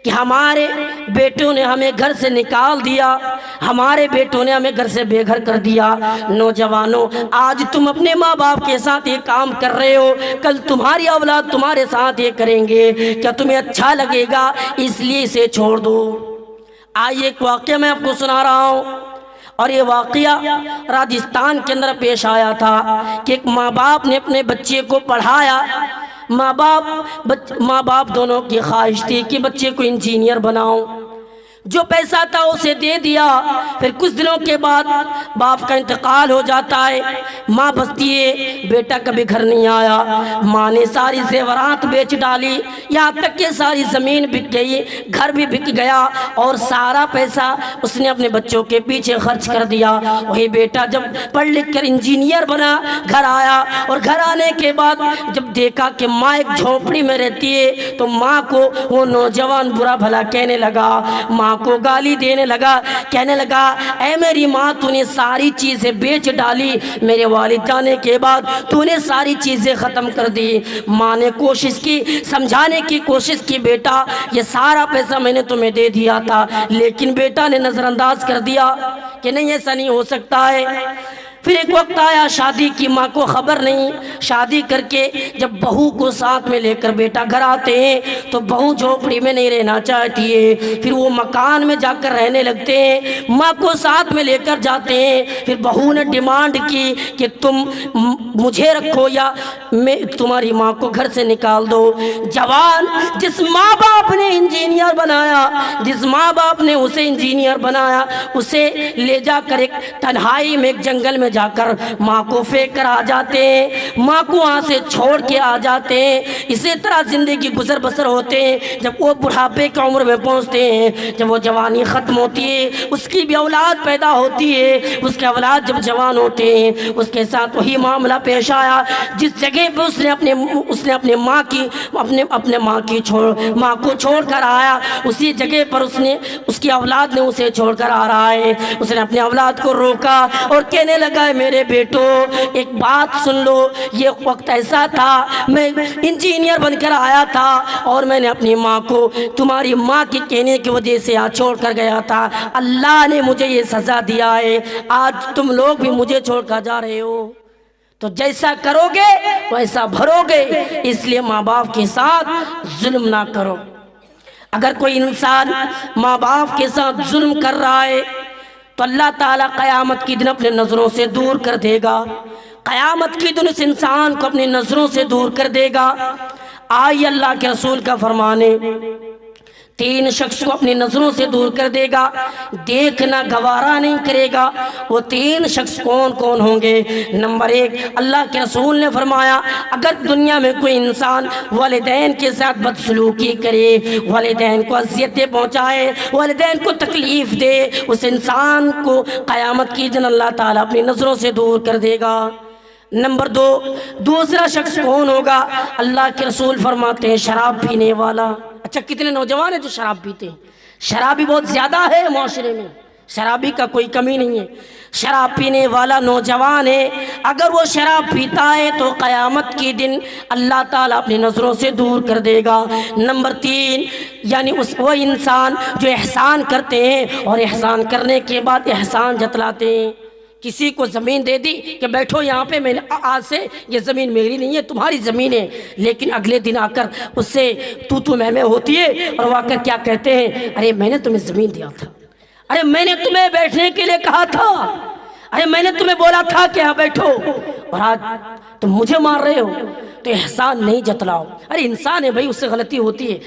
کہ ہمارے بیٹوں نے ہمیں گھر سے نکال دیا، ہمارے بیٹوں نے ہمیں گھر سے بے گھر کر دیا۔ نوجوانوں آج تم اپنے ماں باپ کے ساتھ یہ کام کر رہے ہو، کل تمہاری اولاد تمہارے ساتھ یہ کریں گے، کیا تمہیں اچھا لگے گا؟ اس لیے اسے چھوڑ دو۔ آئیے ایک واقعہ میں آپ کو سنا رہا ہوں، اور یہ واقعہ راجستھان کے اندر پیش آیا تھا کہ ایک ماں باپ نے اپنے بچے کو پڑھایا۔ ماں باپ دونوں کی خواہش تھی کہ بچے کو انجینئر بناؤ، جو پیسہ تھا اسے دے دیا۔ پھر کچھ دنوں کے بعد باپ کا انتقال ہو جاتا ہے، ماں بستی ہے، بیٹا کبھی گھر نہیں آیا۔ ماں نے ساری زیورات بیچ ڈالی، یہاں تک کہ ساری زمین بک گئی، گھر بھی بک گیا، اور سارا پیسہ اس نے اپنے بچوں کے پیچھے خرچ کر دیا۔ وہی بیٹا جب پڑھ لکھ کر انجینئر بنا، گھر آیا، اور گھر آنے کے بعد جب دیکھا کہ ماں ایک جھونپڑی میں رہتی ہے تو ماں کو وہ نوجوان برا بھلا کہنے لگا، ماں کو گالی دینے لگا، کہنے لگا اے میری ماں تو نے ساری چیزیں بیچ ڈالی، میرے والد جانے کے بعد تو نے ساری چیزیں ختم کر دی۔ ماں نے کوشش کی، سمجھانے کی کوشش کی، بیٹا یہ سارا پیسہ میں نے تمہیں دے دیا تھا، لیکن بیٹا نے نظر انداز کر دیا کہ نہیں ایسا نہیں ہو سکتا ہے۔ پھر ایک وقت آیا شادی کی، ماں کو خبر نہیں، شادی کر کے جب بہو کو ساتھ میں لے کر بیٹا گھر آتے ہیں تو بہو جھونپڑی میں نہیں رہنا چاہتی ہے، پھر وہ مکان میں جا کر رہنے لگتے ہیں، ماں کو ساتھ میں لے کر جاتے ہیں۔ پھر بہو نے ڈیمانڈ کی کہ تم مجھے رکھو یا میں تمہاری ماں کو گھر سے نکال دو۔ جوان جس ماں باپ نے انجینئر بنایا، جس ماں باپ نے اسے انجینئر بنایا، اسے لے جا کر ایک تنہائی میں ایک جنگل میں جا کر ماں کو پھینک کر آ جاتے ہیں، ماں کو وہاں سے چھوڑ کے آ جاتے ہیں۔ اسی طرح زندگی گزر بسر ہوتے ہیں۔ جب وہ بڑھاپے کی عمر میں پہنچتے ہیں، جب وہ جوانی ختم ہوتی ہے، اس کی بھی اولاد پیدا ہوتی ہے، اس کے اولاد جب جوان ہوتے ہیں، اس کے ساتھ وہی معاملہ پیش آیا جس جگہ پہ اس نے اپنے ماں کو چھوڑ کر آیا، اسی جگہ پر اس کی اولاد نے اسے چھوڑ کر آ رہا ہے۔ اس نے اپنے اولاد کو روکا اور کہنے لگا میرے بیٹو ایک بات سن لو، یہ وقت ایسا تھا میں انجینئر بن کر آیا تھا اور میں نے اپنی ماں کو تمہاری ماں کے کہنے کی وجہ سے یہاں چھوڑ کر گیا تھا، اللہ نے مجھے یہ سزا دیا ہے، آج تم لوگ بھی مجھے چھوڑ کر جا رہے ہو۔ تو جیسا کرو گے ویسا بھرو گے، اس لیے ماں باپ کے ساتھ ظلم نہ کرو۔ اگر کوئی انسان ماں باپ کے ساتھ ظلم کر رہا ہے تو اللہ تعالیٰ قیامت کی دن اپنے نظروں سے دور کر دے گا، قیامت کی دن اس انسان کو اپنی نظروں سے دور کر دے گا۔ آئی اللہ کے رسول کا فرمانے، 3 شخص کو اپنی نظروں سے دور کر دے گا، دیکھنا گوارا نہیں کرے گا۔ وہ 3 شخص کون کون ہوں گے؟ نمبر 1، اللہ کے رسول نے فرمایا اگر دنیا میں کوئی انسان والدین کے ساتھ بدسلوکی کرے، والدین کو اذیتیں پہنچائے، والدین کو تکلیف دے، اس انسان کو قیامت کی دن اللہ تعالیٰ اپنی نظروں سے دور کر دے گا۔ نمبر 2، دوسرا شخص کون ہوگا؟ اللہ کے رسول فرماتے ہیں شراب پینے والا۔ اچھا، کتنے نوجوان ہیں جو شراب پیتے ہیں؟ شرابی بہت زیادہ ہے معاشرے میں، شرابی کا کوئی کمی نہیں ہے۔ شراب پینے والا نوجوان ہے، اگر وہ شراب پیتا ہے تو قیامت کی دن اللہ تعالیٰ اپنی نظروں سے دور کر دے گا۔ نمبر 3، یعنی وہ انسان جو احسان کرتے ہیں اور احسان کرنے کے بعد احسان جتلاتے ہیں۔ کسی کو زمین دے دی کہ بیٹھو یہاں پہ، میں نے آج سے یہ زمین میری نہیں ہے تمہاری زمین ہے، لیکن اگلے دن آ کر اس سے تو میں ہوتی ہے اور وہ آ کر کیا کہتے ہیں، ارے میں نے تمہیں زمین دیا تھا، ارے میں نے تمہیں بیٹھنے کے لیے کہا تھا، ارے میں نے تمہیں بولا تھا کہ یہاں بیٹھو، اور آج تم مجھے مار رہے ہو۔ تو احسان نہیں جتلاؤ۔ ارے انسان ہے بھائی، اس سے غلطی ہوتی ہے،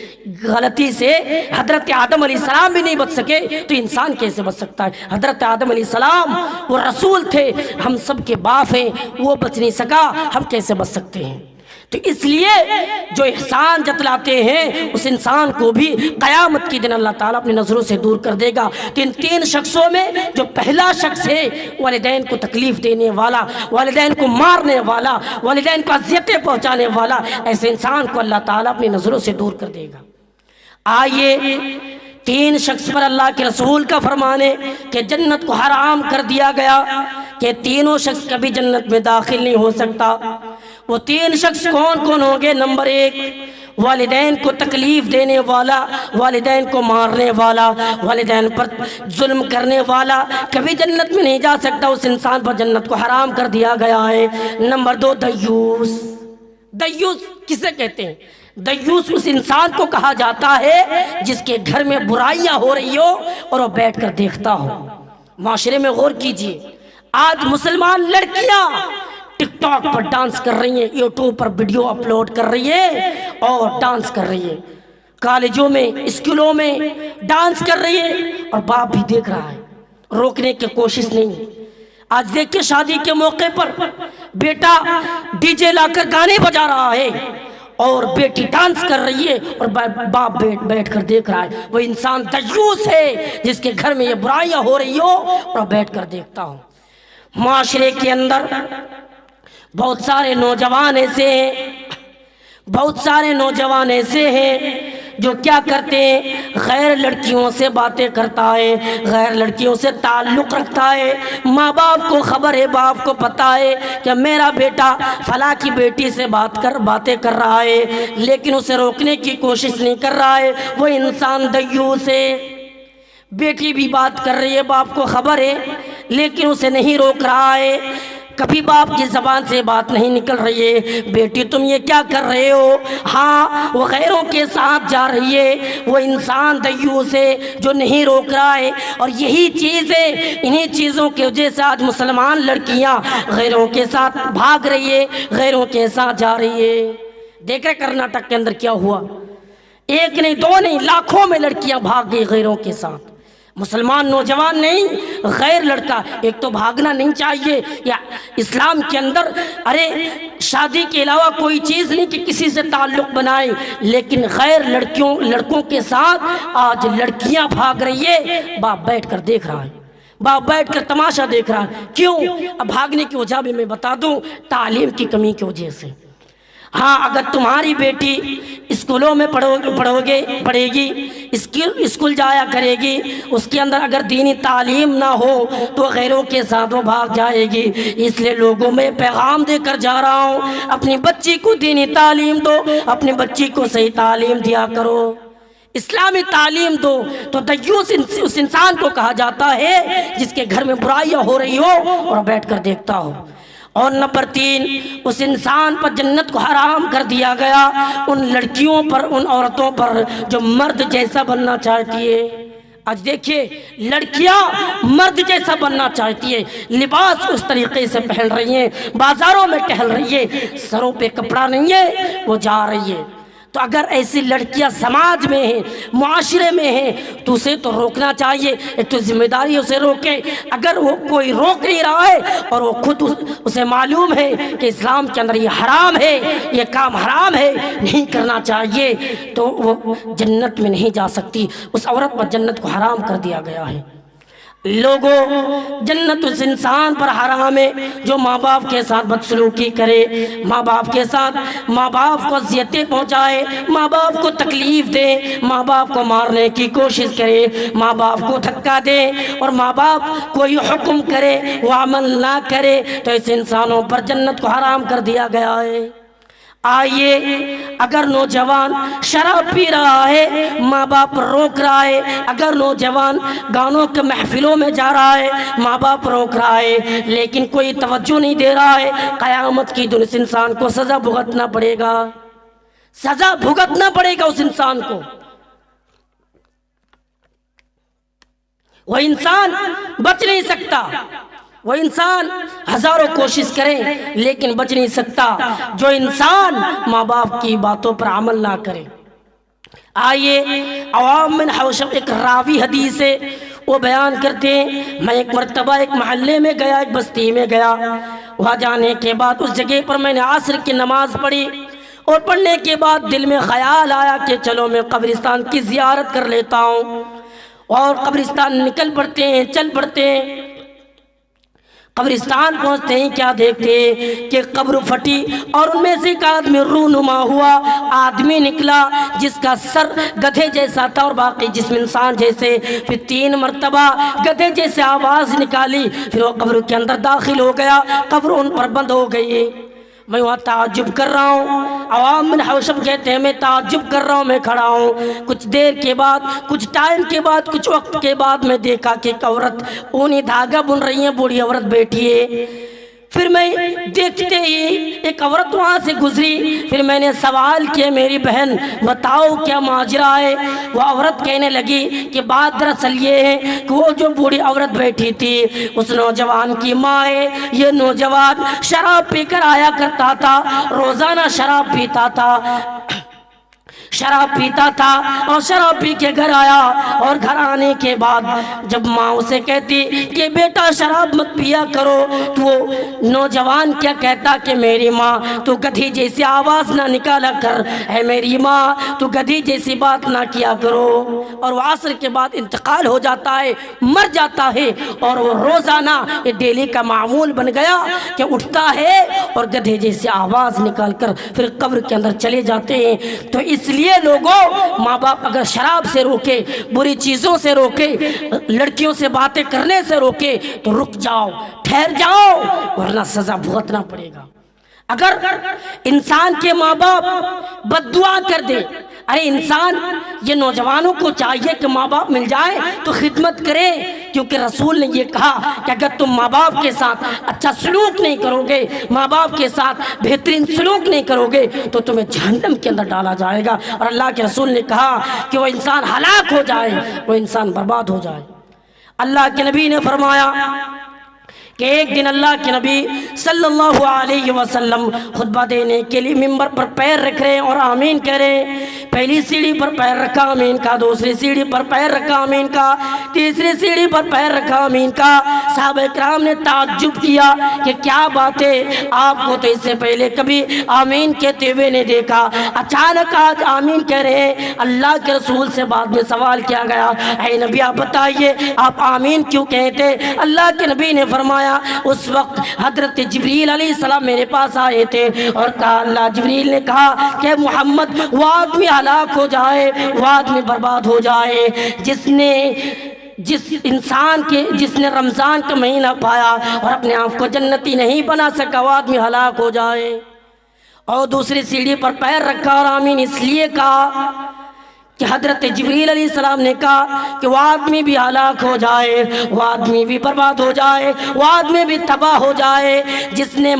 غلطی سے حضرت آدم علیہ السلام بھی نہیں بچ سکے تو انسان کیسے بچ سکتا ہے؟ حضرت آدم علیہ السلام وہ رسول تھے، ہم سب کے باپ ہیں، وہ بچ نہیں سکا، ہم کیسے بچ سکتے ہیں؟ تو اس لیے جو احسان جتلاتے ہیں اس انسان کو بھی قیامت کی دن اللہ تعالیٰ اپنی نظروں سے دور کر دے گا۔ تو ان 3 شخصوں میں جو پہلا شخص ہے والدین کو تکلیف دینے والا، والدین کو مارنے والا، والدین کو اذیتیں پہنچانے والا، ایسے انسان کو اللہ تعالیٰ اپنی نظروں سے دور کر دے گا۔ آئیے 3 شخص پر اللہ کے رسول کا فرمانے کہ جنت کو حرام کر دیا گیا کہ تینوں شخص کبھی جنت میں داخل نہیں ہو سکتا۔ وہ 3 شخص کون کون ہوں گے؟ نمبر 1، والدین کو تکلیف دینے والا، والدین کو مارنے والا، والدین پر ظلم کرنے والا کبھی جنت میں نہیں جا سکتا، اس انسان پر جنت کو حرام کر دیا گیا ہے۔ نمبر 2، دیوس۔ دیوس کسے کہتے ہیں؟ دیوس اس انسان کو کہا جاتا ہے جس کے گھر میں برائیاں ہو رہی ہو اور وہ بیٹھ کر دیکھتا ہو۔ معاشرے میں غور کیجئے، آج مسلمان لڑکیاں ٹک ٹاک پر ڈانس کر رہی ہیں، یوٹیوب پر ویڈیو اپلوڈ کر رہی ہیں اور ڈانس کر رہی ہیں، کالجوں میں اسکولوں میں ڈانس کر رہی ہے اور باپ بھی دیکھ رہا ہے، روکنے کی کوشش نہیں ہے۔ آج دیکھیں شادی کے موقع پر بیٹا ڈی جے لا کر گانے بجا رہا ہے اور بیٹی ڈانس کر رہی ہے اور باپ بیٹھ کر دیکھ رہا ہے۔ وہ انسان دیوس ہے جس کے گھر میں یہ برائیاں ہو رہی ہو اور بیٹھ کر دیکھتا ہوں۔ معاشرے کے اندر بہت سارے نوجوان ایسے ہیں، بہت سارے نوجوان ایسے ہیں جو کیا کرتے ہیں، غیر لڑکیوں سے باتیں کرتا ہے، غیر لڑکیوں سے تعلق رکھتا ہے۔ ماں باپ کو خبر ہے، باپ کو پتہ ہے کہ میرا بیٹا فلاں کی بیٹی سے باتیں کر رہا ہے، لیکن اسے روکنے کی کوشش نہیں کر رہا ہے۔ وہ انسان دیوس ہے۔ بیٹی بھی بات کر رہی ہے، باپ کو خبر ہے، لیکن اسے نہیں روک رہا ہے۔ کبھی باپ کی زبان سے بات نہیں نکل رہی ہے، بیٹی تم یہ کیا کر رہے ہو؟ ہاں وہ غیروں کے ساتھ جا رہی ہے۔ وہ انسان دیوس ہے جو نہیں روک رہا ہے۔ اور یہی چیز ہے، انہی چیزوں کی وجہ سے آج مسلمان لڑکیاں غیروں کے ساتھ بھاگ رہی ہے، غیروں کے ساتھ جا رہی ہے۔ دیکھ رہے کرناٹک کے اندر کیا ہوا؟ 1 نہیں 2 نہیں، لاکھوں میں لڑکیاں بھاگ گئی غیروں کے ساتھ۔ مسلمان نوجوان نہیں، غیر لڑکا۔ ایک تو بھاگنا نہیں چاہیے، یا اسلام کے اندر ارے شادی کے علاوہ کوئی چیز نہیں کہ کسی سے تعلق بنائے، لیکن غیر لڑکوں کے ساتھ آج لڑکیاں بھاگ رہی ہے۔ باپ بیٹھ کر دیکھ رہا ہے، باپ بیٹھ کر تماشا دیکھ رہا ہے۔ کیوں؟ اب بھاگنے کی وجہ بھی میں بتا دوں، تعلیم کی کمی کی وجہ سے۔ ہاں اگر تمہاری بیٹی اسکولوں میں پڑھے گی، اسکول جایا کرے گی، اس کے اندر اگر دینی تعلیم نہ ہو تو غیروں کے ساتھ وہ بھاگ جائے گی۔ اس لیے لوگوں میں پیغام دے کر جا رہا ہوں، اپنی بچی کو دینی تعلیم دو، اپنی بچی کو صحیح تعلیم دیا کرو، اسلامی تعلیم دو۔ تو دیوس اس انسان کو کہا جاتا ہے جس کے گھر میں برائیاں ہو رہی ہو اور بیٹھ کر دیکھتا ہو۔ اور نمبر 3، اس انسان پر جنت کو حرام کر دیا گیا ان لڑکیوں پر، ان عورتوں پر جو مرد جیسا بننا چاہتی ہے۔ آج دیکھیے لڑکیاں مرد جیسا بننا چاہتی ہے، لباس اس طریقے سے پہن رہی ہیں، بازاروں میں ٹہل رہی ہے، سروں پہ کپڑا نہیں ہے، وہ جا رہی ہے۔ تو اگر ایسی لڑکیاں سماج میں ہیں، معاشرے میں ہیں، تو اسے تو روکنا چاہیے، ایک تو ذمہ داری اسے روکے۔ اگر وہ کوئی روک نہیں رہا ہے اور وہ خود اسے معلوم ہے کہ اسلام کے اندر یہ حرام ہے، یہ کام حرام ہے، نہیں کرنا چاہیے، تو وہ جنت میں نہیں جا سکتی۔ اس عورت پر جنت کو حرام کر دیا گیا ہے۔ لوگوں، جنت اس انسان پر حرام ہے جو ماں باپ کے ساتھ بدسلوکی کرے، ماں باپ کے ساتھ، ماں باپ کو اذیتیں پہنچائے، ماں باپ کو تکلیف دے، ماں باپ کو مارنے کی کوشش کرے، ماں باپ کو دھکا دے، اور ماں باپ کوئی حکم کرے وہ عمل نہ کرے، تو اس انسانوں پر جنت کو حرام کر دیا گیا ہے۔ آئیے، اگر نوجوان شراب پی رہا ہے، ماں باپ روک رہا ہے، اگر نوجوان گانوں کے محفلوں میں جا رہا ہے، ماں باپ روک رہا ہے، لیکن کوئی توجہ نہیں دے رہا ہے، قیامت کی دن اس انسان کو سزا بھگتنا پڑے گا، سزا بھگتنا پڑے گا اس انسان کو۔ وہ انسان بچ نہیں سکتا، وہ انسان ہزاروں کوشش کرے لیکن بچ نہیں سکتا جو انسان ماں باپ کی باتوں پر عمل نہ کرے۔ آئیے، عوام بن حوشب ایک راوی حدیث ہے، وہ بیان کرتے ہیں، میں ایک مرتبہ ایک محلے میں گیا، ایک بستی میں گیا، وہاں جانے کے بعد اس جگہ پر میں نے عصر کی نماز پڑھی، اور پڑھنے کے بعد دل میں خیال آیا کہ چلو میں قبرستان کی زیارت کر لیتا ہوں، اور قبرستان نکل پڑتے ہیں، چل پڑتے ہیں۔ قبرستان پہنچتے ہیں، کیا دیکھتے ہیں کہ قبر پھٹی اور ان میں سے ایک آدمی رونما ہوا آدمی نکلا جس کا سر گدھے جیسا تھا اور باقی جسم انسان جیسے۔ پھر 3 مرتبہ گدھے جیسے آواز نکالی، پھر وہ قبر کے اندر داخل ہو گیا، قبر ان پر بند ہو گئی۔ میں وہاں تعجب کر رہا ہوں، عوام بن حوشب کہتے ہیں میں تعجب کر رہا ہوں، میں کھڑا ہوں۔ کچھ دیر کے بعد، کچھ ٹائم کے بعد، کچھ وقت کے بعد میں دیکھا کہ ایک عورت اونی دھاگا بن رہی ہے، بوڑھی عورت بیٹھی ہے۔ پھر میں دیکھتے ہی ایک عورت وہاں سے گزری، پھر میں نے سوال کیا میری بہن بتاؤ کیا ماجرا ہے؟ وہ عورت کہنے لگی کہ بات دراصل یہ ہے کہ وہ جو بوڑھی عورت بیٹھی تھی اس نوجوان کی ماں ہے۔ یہ نوجوان شراب پی کر آیا کرتا تھا، روزانہ شراب پیتا تھا، شراب پیتا تھا اور شراب پی کے گھر آیا، اور گھر آنے کے بعد جب ماں اسے کہتی کہ بیٹا شراب مت پیا کرو، تو وہ نوجوان کیا کہتا کہ میری ماں تو گدھی جیسی آواز نہ نکالا کر، اے میری ماں تو گدھی جیسی بات نہ کیا کرو۔ اور وہ عصر کے بعد انتقال ہو جاتا ہے، مر جاتا ہے، اور وہ روزانہ یہ ڈیلی کا معمول بن گیا کہ اٹھتا ہے اور گدھے جیسی آواز نکال کر پھر قبر کے اندر چلے جاتے ہیں۔ تو اس لیے لوگوں، ماں باپ اگر شراب سے روکے، بری چیزوں سے روکے، لڑکیوں سے باتیں کرنے سے روکے تو رک جاؤ، ٹھہر جاؤ، ورنہ سزا بھگتنا پڑے گا۔ اگر انسان کے ماں باپ بد دعا کر دے، ارے انسان، یہ نوجوانوں کو چاہیے کہ ماں باپ مل جائے تو خدمت کرے، کیونکہ رسول نے یہ کہا کہ اگر تم ماں باپ کے ساتھ اچھا سلوک نہیں کرو گے، ماں باپ کے ساتھ بہترین سلوک نہیں کرو گے تو تمہیں جہنم کے اندر ڈالا جائے گا۔ اور اللہ کے رسول نے کہا کہ وہ انسان ہلاک ہو جائے، وہ انسان برباد ہو جائے۔ اللہ کے نبی نے فرمایا کہ ایک دن اللہ کے نبی صلی اللہ علیہ وسلم خطبہ دینے کے لیے ممبر پر پیر رکھ رہے ہیں اور آمین کہہ رہے ہیں۔ پہلی سیڑھی پر پیر رکھا، آمین کا، دوسری سیڑھی پر پیر رکھا، آمین کا، تیسری سیڑھی پر پیر رکھا، آمین کا۔ صحابہ کرام نے تعجب کیا کہ کیا بات ہے، آپ کو تو اس سے پہلے کبھی آمین کہتے ہوئے نہیں دیکھا، اچانک آج آمین کہہ رہے ہیں۔ اللہ کے رسول سے بعد میں سوال کیا گیا، اے نبی آپ بتائیے آپ آمین کیوں کہتے؟ اللہ کے نبی نے فرمایا اس وقت حضرت جبریل علیہ السلام میرے پاس آئے تھے اور کہا، اللہ جبریل نے کہا کہ محمد وہ آدمی ہلاک ہو جائے، وہ آدمی برباد ہو جائے جس نے رمضان کا مہینہ پایا اور اپنے آپ کو جنتی نہیں بنا سکا، وہ آدمی ہلاک ہو جائے۔ اور دوسری سیڑھی پر پیر رکھا اور آمین اس لیے کہا کہ حضرت جبریل علیہ السلام نے کہا کہ وہ آدمی بھی ہلاک ہو جائے، وہ آدمی بھی برباد ہو جائے، وہ آدمی بھی تباہ ہو جائے جس نے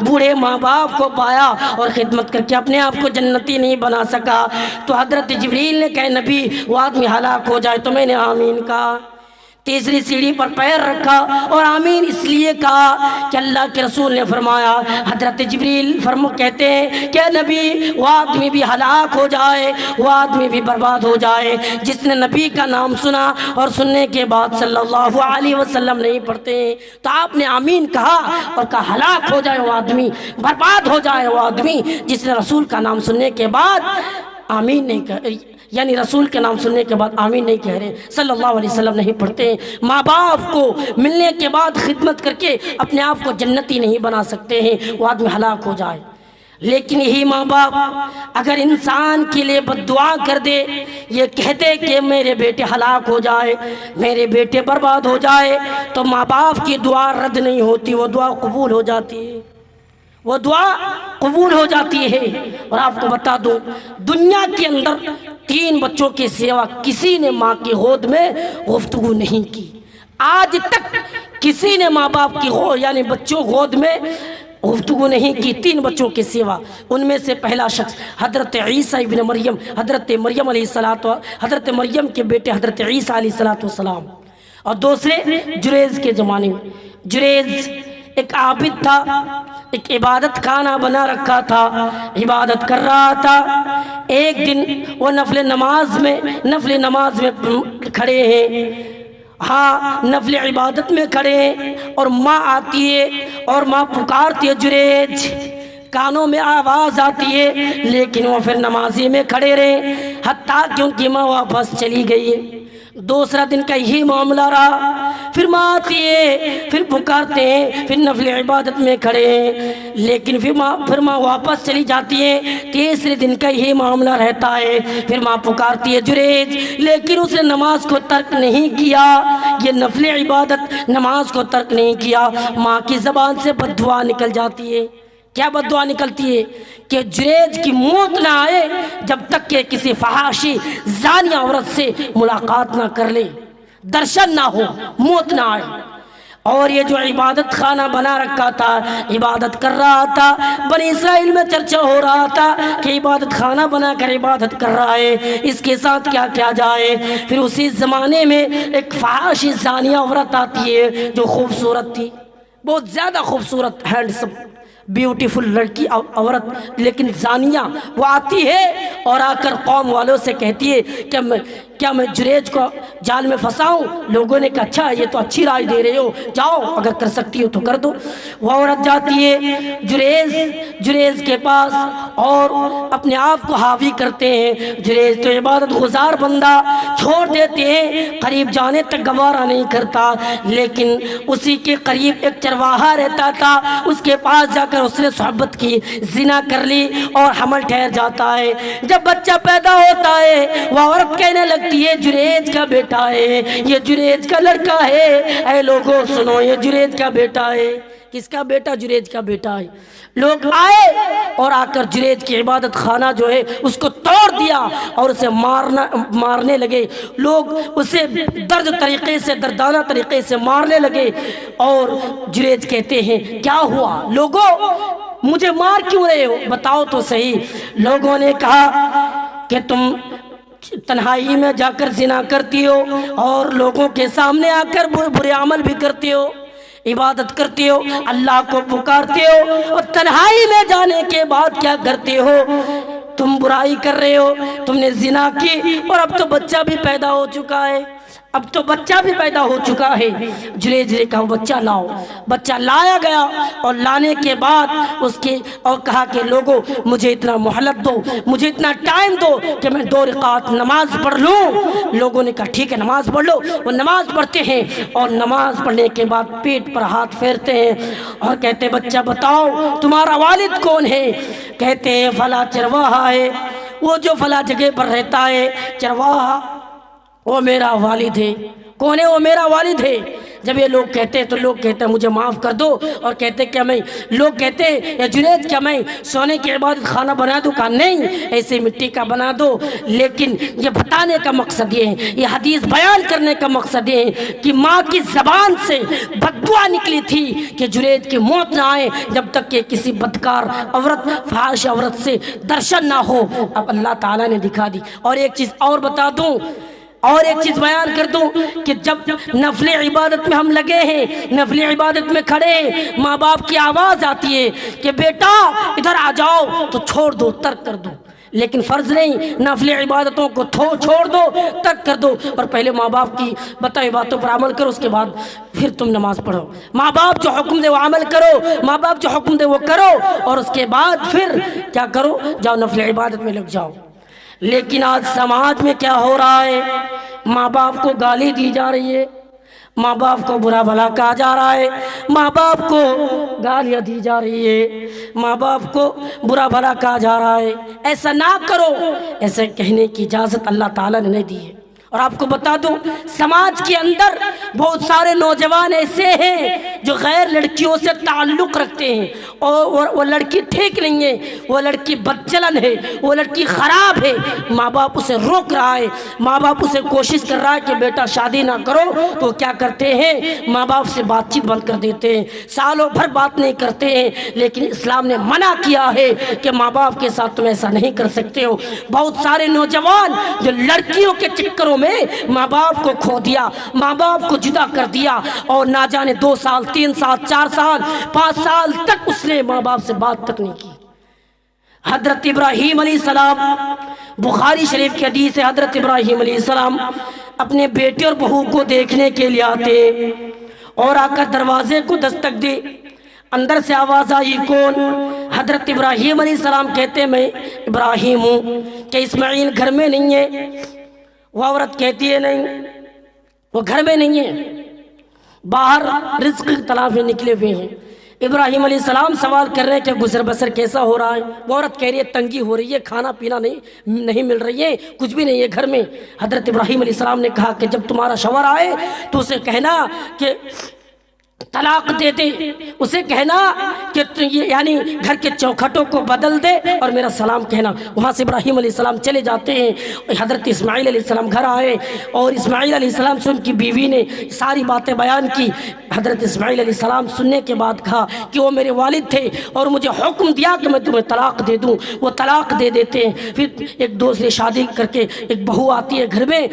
بوڑھے ماں باپ کو پایا اور خدمت کر کے اپنے آپ کو جنتی نہیں بنا سکا۔ تو حضرت جبریل نے کہا نبی وہ آدمی ہلاک ہو جائے، تو میں نے آمین کہا، تیسری سیڑھی پر پیر رکھا اور آمین اس لیے کہا کہ اللہ کے رسول نے فرمایا، حضرت جبریل کہتے ہیں کہ نبی وہ آدمی بھی ہلاک ہو جائے، وہ آدمی بھی برباد ہو جائے جس نے نبی کا نام سنا اور سننے کے بعد صلی اللہ علیہ وسلم نہیں پڑھتے ہیں۔ تو آپ نے آمین کہا اور کہا ہلاک ہو جائے وہ آدمی، برباد ہو جائے وہ آدمی جس نے رسول کا نام سننے کے بعد آمین نہیں کہا، یعنی رسول کے نام سننے کے بعد آمین نہیں کہہ رہے، صلی اللہ علیہ وسلم نہیں پڑھتے ہیں۔ ماں باپ کو ملنے کے بعد خدمت کر کے اپنے آپ کو جنتی نہیں بنا سکتے ہیں، وہ آدمی ہلاک ہو جائے۔ لیکن یہی ماں باپ اگر انسان کے لیے بد دعا کر دے، یہ کہتے کہ میرے بیٹے ہلاک ہو جائے، میرے بیٹے برباد ہو جائے، تو ماں باپ کی دعا رد نہیں ہوتی، وہ دعا قبول ہو جاتی ہے، وہ دعا قبول ہو جاتی ہے۔ اور آپ کو بتا دوں دنیا کے اندر 3 بچوں کے سوا کسی نے ماں کی گود میں گفتگو نہیں کی، آج تک کسی نے ماں باپ کی یعنی بچوں گود میں گفتگو نہیں کی 3 بچوں کے سوا۔ ان میں سے پہلا شخص حضرت عیسیٰ ابن مریم، حضرت مریم علیہ السلام، حضرت مریم کے بیٹے حضرت عیسیٰ علیہ السلام، اور دوسرے جریج کے زمانے میں۔ جریج ایک عابد تھا، ایک عبادت خانہ بنا رکھا تھا، عبادت کر رہا تھا۔ ایک دن وہ نفل نماز میں کھڑے ہیں، ہاں نفل عبادت میں کھڑے ہیں، اور ماں آتی ہے اور ماں پکارتی ہے جریج، کانوں میں آواز آتی ہے، لیکن وہ پھر نمازی میں کھڑے رہے حتیٰ کہ ان کی ماں واپس چلی گئی۔ دوسرا دن کا یہی معاملہ رہا، پھر ماں آتی ہے، پھر پکارتے ہیں، پھر نفل عبادت میں کھڑے ہیں، لیکن پھر ماں واپس چلی جاتی ہے۔ تیسرے دن کا یہی معاملہ رہتا ہے، پھر ماں پکارتی ہے جریج، لیکن اس نے نماز کو ترک نہیں کیا، یہ نفل عبادت نماز کو ترک نہیں کیا۔ ماں کی زبان سے بد دعا نکل جاتی ہے۔ کیا بد دعا نکلتی ہے کہ جریج کی موت نہ آئے جب تک کہ کسی فحاشی زانی عورت سے ملاقات نہ کر لے، درشن نہ ہو، موت نہ آئے۔ اور یہ جو عبادت خانہ بنا رکھا تھا، عبادت کر رہا تھا، بنی اسرائیل میں چرچا ہو رہا تھا کہ عبادت خانہ بنا کر عبادت کر رہا ہے، اس کے ساتھ کیا کیا جائے۔ پھر اسی زمانے میں ایک فحاشی زانیہ عورت آتی ہے جو خوبصورت تھی، بہت زیادہ خوبصورت، ہینڈسم، بیوٹیفل لڑکی عورت، لیکن زانیہ۔ وہ آتی ہے اور آ کر قوم والوں سے کہتی ہے کہ کیا میں جریج کو جال میں پھنساؤں؟ لوگوں نے کہا اچھا، یہ تو اچھی رائے دے رہے ہو، جاؤ اگر کر سکتی ہو تو کر دو۔ وہ عورت جاتی ہے جریج کے پاس اور اپنے آپ کو حاوی کرتے ہیں۔ جریج تو عبادت گزار بندہ، چھوڑ دیتے ہیں، قریب جانے تک گوارا نہیں کرتا، لیکن اسی کے قریب ایک چرواہا رہتا تھا، اس کے پاس جا کر اس نے صحبت کی، زنا کر لی اور حمل ٹھہر جاتا ہے۔ جب بچہ پیدا ہوتا ہے وہ عورت کہنے لگتی ہے جریج کا بیٹا ہے، یہ جریج کا لڑکا ہے۔ اے لوگوں سنو، یہ جریج کا بیٹا ہے۔ کس کا بیٹا؟ جریج کا بیٹا ہے۔ لوگ آئے اور آ کر جریج کی عبادت خانہ جو ہے اس کو توڑ دیا اور اسے مارنے لگے۔ لوگ اسے دردانہ طریقے سے مارنے لگے، اور جریج کہتے ہیں کیا ہوا لوگوں، مجھے مار کیوں رہے ہو، بتاؤ تو صحیح۔ لوگوں نے کہا کہ تم تنہائی میں جا کر زنا کرتی ہو اور لوگوں کے سامنے آ کر برے عمل بھی کرتی ہو، عبادت کرتے ہو، اللہ کو پکارتے ہو، اور تنہائی میں جانے کے بعد کیا کرتے ہو؟ تم برائی کر رہے ہو، تم نے زنا کی، اور اب تو بچہ بھی پیدا ہو چکا ہے، اب تو بچہ بھی پیدا ہو چکا ہے۔ جریج نے کہا بچہ لاؤ۔ بچہ لایا گیا، اور لانے کے بعد اس کے اور کہا کہ لوگوں مجھے اتنا مہلت دو، مجھے اتنا ٹائم دو کہ میں 2 رکعت نماز پڑھ لوں۔ لوگوں نے کہا ٹھیک ہے نماز پڑھ لو۔ وہ نماز پڑھتے ہیں، اور نماز پڑھنے کے بعد پیٹ پر ہاتھ پھیرتے ہیں اور کہتے بچہ بتاؤ تمہارا والد کون ہے؟ کہتے ہیں فلاں چرواہا ہے، وہ جو فلاں جگہ پر رہتا ہے چرواہا، وہ میرا والد ہے۔ کون ہے؟ وہ میرا والد ہے۔ جب یہ لوگ کہتے ہیں تو لوگ کہتے ہیں مجھے معاف کر دو، اور کہتے کہ میں، لوگ کہتے ہیں یا جنید کیا میں سونے کی عبادت خانہ بنا دوں؟ کہا نہیں، ایسے مٹی کا بنا دو۔ لیکن یہ بتانے کا مقصد یہ ہے، یہ حدیث بیان کرنے کا مقصد یہ ہے کہ ماں کی زبان سے بد دعا نکلی تھی کہ جنید کی موت نہ آئے جب تک کہ کسی بدکار عورت، فحش عورت سے درشن نہ ہو۔ اب اللہ تعالیٰ نے دکھا دی۔ اور ایک چیز اور بتا دوں، اور ایک چیز بیان کر دوں کہ جب نفل عبادت میں ہم لگے ہیں، نفل عبادت میں کھڑے ہیں، ماں باپ کی آواز آتی ہے کہ بیٹا ادھر آ جاؤ، تو چھوڑ دو، ترک کر دو۔ لیکن فرض نہیں، نفل عبادتوں کو چھوڑ دو، ترک کر دو، اور پہلے ماں باپ کی بتائی باتوں پر عمل کرو، اس کے بعد پھر تم نماز پڑھو۔ ماں باپ جو حکم دے وہ عمل کرو، ماں باپ جو حکم دے وہ کرو، اور اس کے بعد پھر کیا کرو؟ جاؤ نفل عبادت میں لگ جاؤ۔ لیکن آج سماج میں کیا ہو رہا ہے؟ ماں باپ کو گالی دی جا رہی ہے، ماں باپ کو برا بھلا کہا جا رہا ہے، ماں باپ کو گالیاں دی جا رہی ہے، ماں باپ کو برا بھلا کہا جا رہا ہے۔ ایسا نہ کرو، ایسے کہنے کی اجازت اللہ تعالیٰ نے نہیں دی ہے۔ اور آپ کو بتا دوں، سماج کے اندر بہت سارے نوجوان ایسے ہیں جو غیر لڑکیوں سے تعلق رکھتے ہیں، اور وہ لڑکی ٹھیک نہیں ہے، وہ لڑکی بدچلن ہے، وہ لڑکی خراب ہے، ماں باپ اسے روک رہا ہے، ماں باپ اسے کوشش کر رہا ہے کہ بیٹا شادی نہ کرو، تو کیا کرتے ہیں؟ ماں باپ سے بات چیت بند کر دیتے ہیں، سالوں بھر بات نہیں کرتے ہیں۔ لیکن اسلام نے منع کیا ہے کہ ماں باپ کے ساتھ تم ایسا نہیں کر سکتے ہو۔ بہت سارے نوجوان جو لڑکیوں کے چکروں میں ماں باپ کو کھو دیا، ماں باپ کو جدا کر دیا، اور نہ جانے 2 سال 3 سال 4 سال 5 سال تک اس نے ماں باپ سے بات تک نہیں کی۔ حضرت ابراہیم علیہ السلام، بخاری شریف کی حدیث ہے، حضرت ابراہیم علیہ السلام اپنے بیٹے اور بہو کو دیکھنے کے لیے آتے، اور آ کر دروازے کو دستک دی۔ اندر سے آواز آئی، کون؟ حضرت ابراہیم علیہ السلام کہتے میں ابراہیم ہوں، کہ اسماعیل گھر میں نہیں ہے؟ وہ عورت کہتی ہے نہیں، وہ گھر میں نہیں ہے، باہر رزق کی تلاش میں نکلے ہوئے ہیں۔ ابراہیم علیہ السلام سوال کر رہے ہیں کہ گزر بسر کیسا ہو رہا ہے؟ وہ عورت کہہ رہی ہے تنگی ہو رہی ہے، کھانا پینا نہیں مل رہی ہے، کچھ بھی نہیں ہے گھر میں۔ حضرت ابراہیم علیہ السلام نے کہا کہ جب تمہارا شوہر آئے تو اسے کہنا کہ طلاق دے دے، اسے کہنا کہ یعنی گھر کے چوکھٹوں کو بدل دے، اور میرا سلام کہنا۔ وہاں سے ابراہیم علیہ السلام چلے جاتے ہیں۔ حضرت اسماعیل علیہ السلام گھر آئے، اور اسماعیل علیہ السلام سے ان کی بیوی نے ساری باتیں بیان کی۔ حضرت اسماعیل علیہ السلام سننے کے بعد کہا کہ وہ میرے والد تھے اور مجھے حکم دیا کہ میں تمہیں طلاق دے دوں۔ وہ طلاق دے دیتے ہیں۔ پھر ایک دوسری شادی کر کے ایک بہو آتی ہے گھر میں،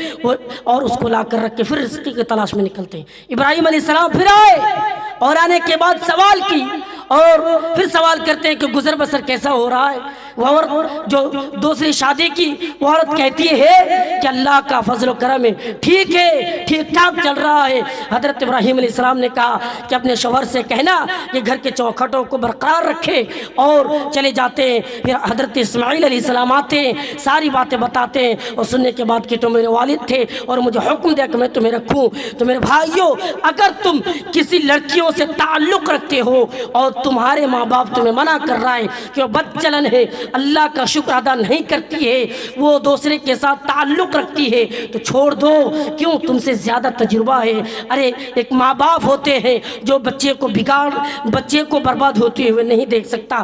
اور اس کو لا کر رکھ کے پھر رزق کی تلاش میں نکلتے ہیں۔ ابراہیم علیہ السلام پھر آئے، اور آنے کے بعد سوال کی، اور پھر سوال کرتے ہیں کہ گزر بسر کیسا ہو رہا ہے؟ وہ عورت جو دوسری شادی کی، وہ عورت کہتی ہے کہ اللہ کا فضل و کرم ہے، ٹھیک ہے، ٹھیک ٹھاک چل رہا ہے۔ حضرت ابراہیم علیہ السلام نے کہا کہ اپنے شوہر سے کہنا کہ گھر کے چوکھٹوں کو برقرار رکھے، اور چلے جاتے ہیں۔ پھر حضرت اسماعیل علیہ السلام آتے ہیں، ساری باتیں بتاتے ہیں، اور سننے کے بعد کہ تم میرے والد تھے اور مجھے حکم دیا کہ میں تمہیں رکھوں۔ تو میرے بھائیوں، اگر تم کسی لڑکیوں سے تعلق رکھتے ہو اور تمہارے ماں باپ تمہیں منع کر رہا ہے کہ وہ بد چلن ہے، اللہ کا شکر ادا نہیں کرتی ہے، وہ دوسرے کے ساتھ تعلق رکھتی ہے، تو چھوڑ دو۔ کیوں؟ تم سے زیادہ تجربہ ہے۔ ارے ایک ماں باپ ہوتے ہیں جو بچے کو برباد ہوتے ہوئے نہیں دیکھ سکتا،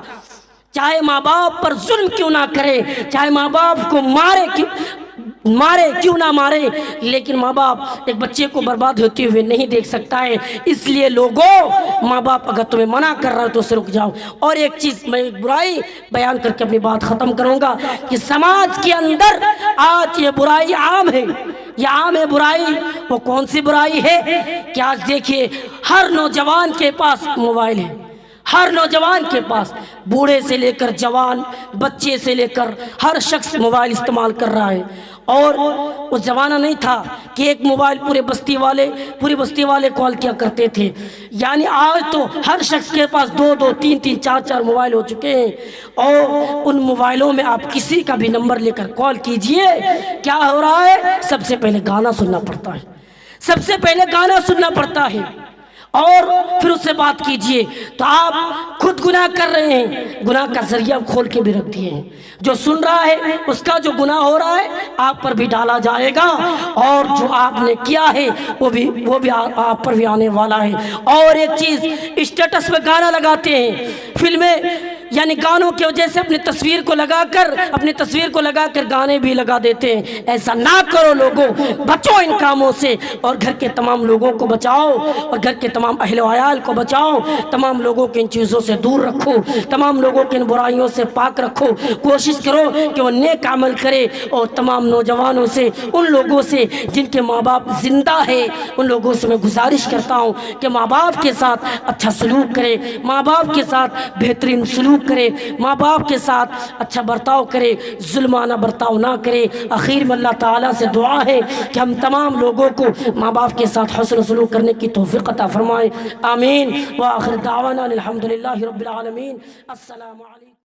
چاہے ماں باپ پر ظلم کیوں نہ کرے، چاہے ماں باپ کو مارے کیوں نہ مارے، لیکن ماں باپ ایک بچے کو برباد ہوتے ہوئے نہیں دیکھ سکتا ہے۔ اس لیے لوگوں، ماں باپ اگر تمہیں منع کر رہا ہے تو اسے رک جاؤ۔ اور ایک چیز میں برائی بیان کر کے اپنی بات ختم کروں گا کہ سماج کے اندر آج یہ برائی عام ہے، یہ عام ہے برائی۔ وہ کون سی برائی ہے کہ آج دیکھیے ہر نوجوان کے پاس موبائل ہے، ہر نوجوان کے پاس، بوڑھے سے لے کر جوان، بچے سے لے کر ہر شخص موبائل استعمال کر رہا ہے۔ اور وہ زمانہ نہیں تھا کہ ایک موبائل پوری بستی والے کال کیا کرتے تھے، یعنی آج تو ہر شخص کے پاس 2 3 4 موبائل ہو چکے ہیں، اور ان موبائلوں میں آپ کسی کا بھی نمبر لے کر کال کیجئے، کیا ہو رہا ہے؟ سب سے پہلے گانا سننا پڑتا ہے، سب سے پہلے گانا سننا پڑتا ہے، اور پھر اس سے بات کیجئے۔ تو آپ خود گناہ کر رہے ہیں، گناہ کا ذریعہ کھول کے بھی رکھ دیے ہیں، جو سن رہا ہے اس کا جو گناہ ہو رہا ہے آپ پر بھی ڈالا جائے گا، اور جو آپ نے کیا ہے وہ بھی آپ پر بھی آنے والا ہے۔ اور ایک چیز، اسٹیٹس پہ گانا لگاتے ہیں، فلمیں یعنی گانوں کی وجہ سے اپنی تصویر کو لگا کر گانے بھی لگا دیتے ہیں۔ ایسا نہ کرو لوگوں، بچو ان کاموں سے، اور گھر کے تمام لوگوں کو بچاؤ، اور گھر کے تمام اہل و عیال کو بچاؤ، تمام لوگوں کو ان چیزوں سے دور رکھو، تمام لوگوں کو ان برائیوں سے پاک رکھو، کوشش کرو کہ وہ نیک عمل کرے، اور تمام نوجوانوں سے، ان لوگوں سے جن کے ماں باپ زندہ ہے، ان لوگوں سے میں گزارش کرتا ہوں کہ ماں باپ کے ساتھ اچھا سلوک کرے، ماں باپ کے ساتھ بہترین سلوک کرے، ماں باپ کے ساتھ اچھا برتاؤ کرے، ظلمانہ برتاؤ نہ کرے۔ آخر میں اللہ تعالیٰ سے دعا ہے کہ ہم تمام لوگوں کو ماں باپ کے ساتھ حسن سلوک کرنے کی توفیق عطا فرمائے، آمین۔ وآخر دعوانا الحمدللہ رب العالمین۔ السلام علیکم۔